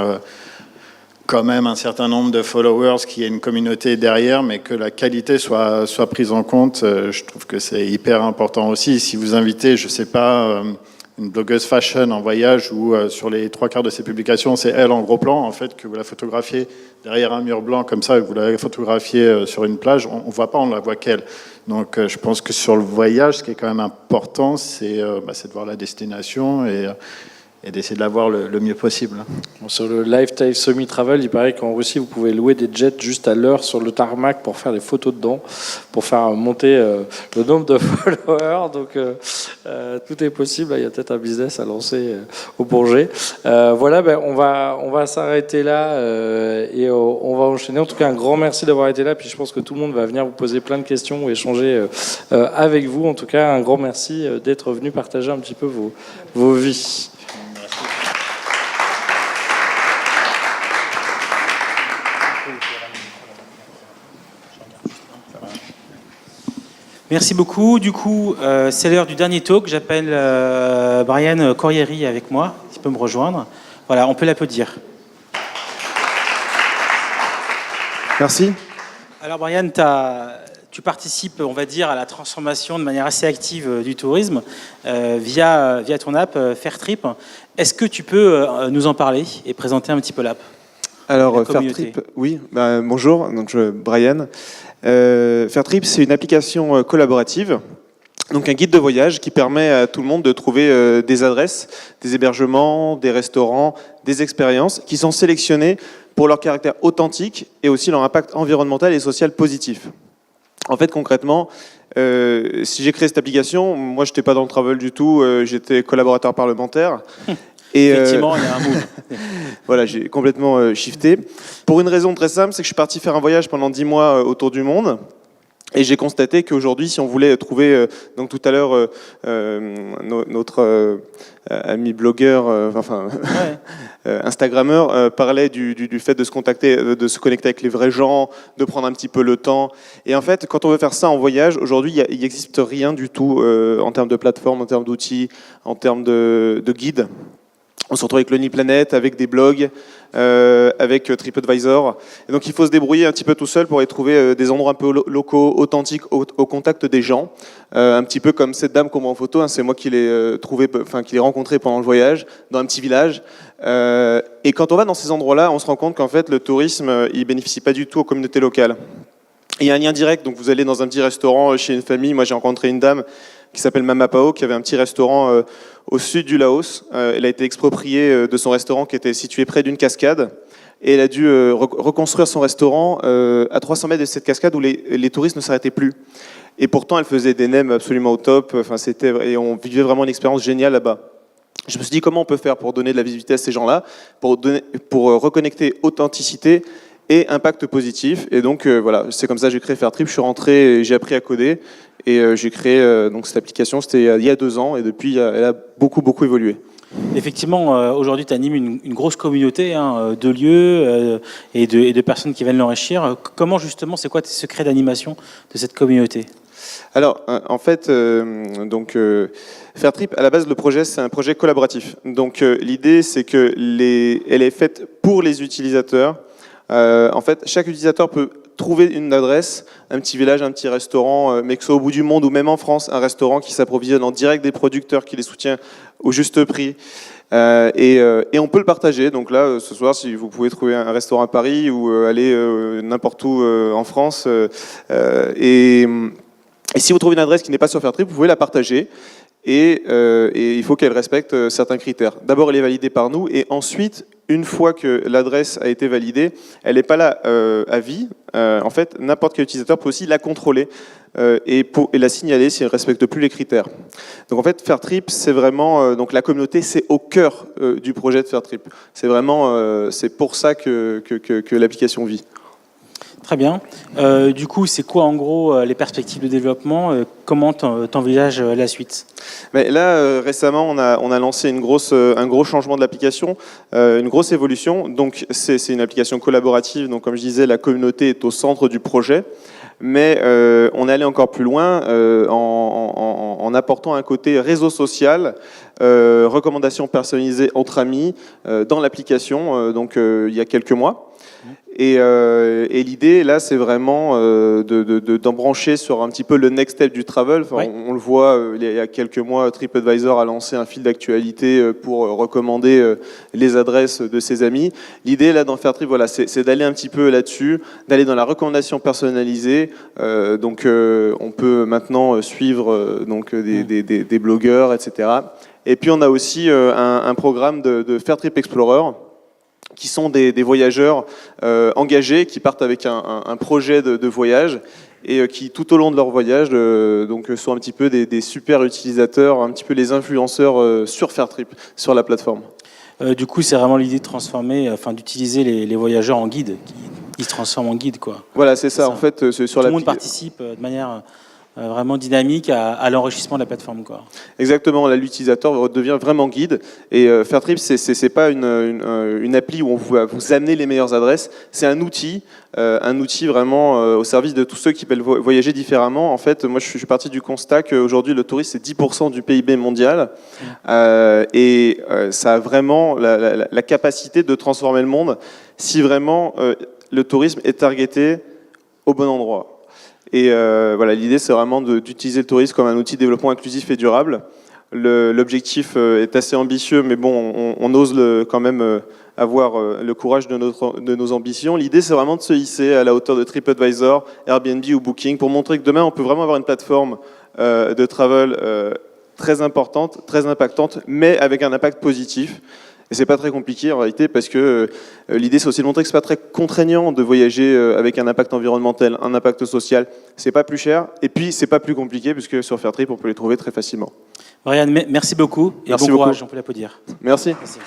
quand même un certain nombre de followers, qu'il y ait une communauté derrière, mais que la qualité soit prise en compte. Je trouve que c'est hyper important aussi. Si vous invitez, je sais pas... une blogueuse fashion en voyage où sur les 3/4 de ses publications, c'est elle en gros plan, en fait, que vous la photographiez derrière un mur blanc comme ça, que vous la photographiez sur une plage, on voit pas, on la voit qu'elle. Donc je pense que sur le voyage, ce qui est quand même important, c'est de voir la destination et d'essayer de la voir le mieux possible. Bon, sur le Lifetime Semi-Travel, il paraît qu'en Russie, vous pouvez louer des jets juste à l'heure sur le tarmac pour faire des photos dedans, pour faire monter le nombre de followers. Donc, tout est possible. Il y a peut-être un business à lancer au Bourget. Voilà, on va s'arrêter là et on va enchaîner. En tout cas, un grand merci d'avoir été là. Puis je pense que tout le monde va venir vous poser plein de questions ou échanger avec vous. En tout cas, un grand merci d'être venu partager un petit peu vos vies. Merci beaucoup. Du coup, c'est l'heure du dernier talk. J'appelle Brian Corrieri avec moi, s'il peut me rejoindre. Voilà, on peut l'applaudir. Merci. Alors Brian, tu participes, on va dire, à la transformation de manière assez active du tourisme via ton app Fairtrip. Est-ce que tu peux nous en parler et présenter un petit peu l'app ? Alors Fairtrip, oui. Bonjour, donc Brian. Fairtrip, c'est une application collaborative, donc un guide de voyage qui permet à tout le monde de trouver des adresses, des hébergements, des restaurants, des expériences qui sont sélectionnées pour leur caractère authentique et aussi leur impact environnemental et social positif. En fait, concrètement, si j'ai créé cette application, moi je n'étais pas dans le travel du tout, j'étais collaborateur parlementaire. Et effectivement, il y a un move. Voilà, j'ai complètement shifté. Pour une raison très simple, c'est que je suis parti faire un voyage pendant 10 mois autour du monde. Et j'ai constaté qu'aujourd'hui, si on voulait trouver, donc tout à l'heure, notre ami blogueur, Instagrammeur, parlait du fait de se contacter, de se connecter avec les vrais gens, de prendre un petit peu le temps. Et en fait, quand on veut faire ça en voyage, aujourd'hui, il n'existe rien du tout en termes de plateforme, en termes d'outils, en termes de guides. On se retrouve avec Lonely Planet, avec des blogs, avec TripAdvisor. Et donc il faut se débrouiller un petit peu tout seul pour aller trouver des endroits un peu locaux, authentiques, au contact des gens. Un petit peu comme cette dame qu'on voit en photo, hein, c'est moi qui l'ai rencontrée pendant le voyage, dans un petit village. Et quand on va dans ces endroits-là, on se rend compte qu'en fait le tourisme, il bénéficie pas du tout aux communautés locales. Il y a un lien direct, donc vous allez dans un petit restaurant chez une famille. Moi j'ai rencontré une dame qui s'appelle Mama Pao, qui avait un petit restaurant au sud du Laos. Elle a été expropriée de son restaurant qui était situé près d'une cascade. Et elle a dû reconstruire son restaurant à 300 mètres de cette cascade où les touristes ne s'arrêtaient plus. Et pourtant, elle faisait des nems absolument au top. Et on vivait vraiment une expérience géniale là-bas. Je me suis dit, comment on peut faire pour donner de la visibilité à ces gens-là, pour reconnecter authenticité et impact positif. Et donc, voilà, c'est comme ça que j'ai créé Fairtrip. Je suis rentré, j'ai appris à coder. Et j'ai créé donc cette application, c'était il y a 2 ans, et depuis, elle a beaucoup évolué. Effectivement, aujourd'hui, tu animes une grosse communauté de lieux et de personnes qui viennent l'enrichir. Comment, justement, c'est quoi tes secrets d'animation de cette communauté ? Alors, en fait, Fairtrip, à la base, le projet, c'est un projet collaboratif. Donc, l'idée, c'est que elle est faite pour les utilisateurs. En fait, chaque utilisateur peut trouver une adresse, un petit village, un petit restaurant, mais que ce soit au bout du monde ou même en France, un restaurant qui s'approvisionne en direct des producteurs, qui les soutient au juste prix. Et on peut le partager. Donc là, ce soir, si vous pouvez trouver un restaurant à Paris ou aller n'importe où en France, et si vous trouvez une adresse qui n'est pas sur Fairtrip, vous pouvez la partager. Et il faut qu'elle respecte certains critères. D'abord, elle est validée par nous, et ensuite, une fois que l'adresse a été validée, elle n'est pas là à vie. En fait, n'importe quel utilisateur peut aussi la contrôler et la signaler s'il ne respecte plus les critères. Donc en fait, Fairtrip, c'est vraiment donc la communauté, c'est au cœur du projet de Fairtrip. C'est vraiment c'est pour ça que l'application vit. Très bien. Du coup, c'est quoi en gros les perspectives de développement? Comment t'envisages la suite? Mais là, récemment, on a lancé un gros changement de l'application, une grosse évolution. Donc, c'est une application collaborative. Donc, comme je disais, la communauté est au centre du projet. Mais on est allé encore plus loin en apportant un côté réseau social, recommandations personnalisées entre amis dans l'application. Donc, il y a quelques mois. Et l'idée, là, c'est vraiment d'en brancher sur un petit peu le next step du travel. Enfin, ouais. on le voit, il y a quelques mois, TripAdvisor a lancé un fil d'actualité pour recommander les adresses de ses amis. L'idée, là, dans Fairtrip, voilà, c'est d'aller un petit peu là-dessus, d'aller dans la recommandation personnalisée. Donc, on peut maintenant suivre des blogueurs, etc. Et puis, on a aussi un programme de Fairtrip Explorer, qui sont des voyageurs engagés, qui partent avec un projet de voyage et qui, tout au long de leur voyage, sont un petit peu des super utilisateurs, un petit peu les influenceurs sur Fairtrip, sur la plateforme. Du coup, c'est vraiment l'idée de transformer, d'utiliser les voyageurs en guide, qui se transforment en guide, quoi. Voilà, c'est ça. En fait, sur tout le monde participe de manière vraiment dynamique à l'enrichissement de la plateforme, quoi. Exactement, là l'utilisateur devient vraiment guide et Fairtrip c'est pas une appli où on va vous amener les meilleures adresses, c'est un outil vraiment au service de tous ceux qui veulent voyager différemment. En fait, moi je suis parti du constat qu'aujourd'hui le tourisme c'est 10% du PIB mondial et ça a vraiment la capacité de transformer le monde si vraiment le tourisme est targeté au bon endroit. Et voilà, l'idée, c'est vraiment d'utiliser le tourisme comme un outil de développement inclusif et durable. L'objectif est assez ambitieux, mais bon, on ose quand même avoir le courage de nos ambitions. L'idée, c'est vraiment de se hisser à la hauteur de TripAdvisor, Airbnb ou Booking, pour montrer que demain, on peut vraiment avoir une plateforme de travel très importante, très impactante, mais avec un impact positif. Et c'est pas très compliqué en réalité parce que l'idée c'est aussi de montrer que c'est pas très contraignant de voyager avec un impact environnemental, un impact social. C'est pas plus cher et puis c'est pas plus compliqué puisque sur Fairtrip on peut les trouver très facilement. Brian, merci beaucoup et merci bon beaucoup. courage, on peut l'applaudir. Merci. Merci.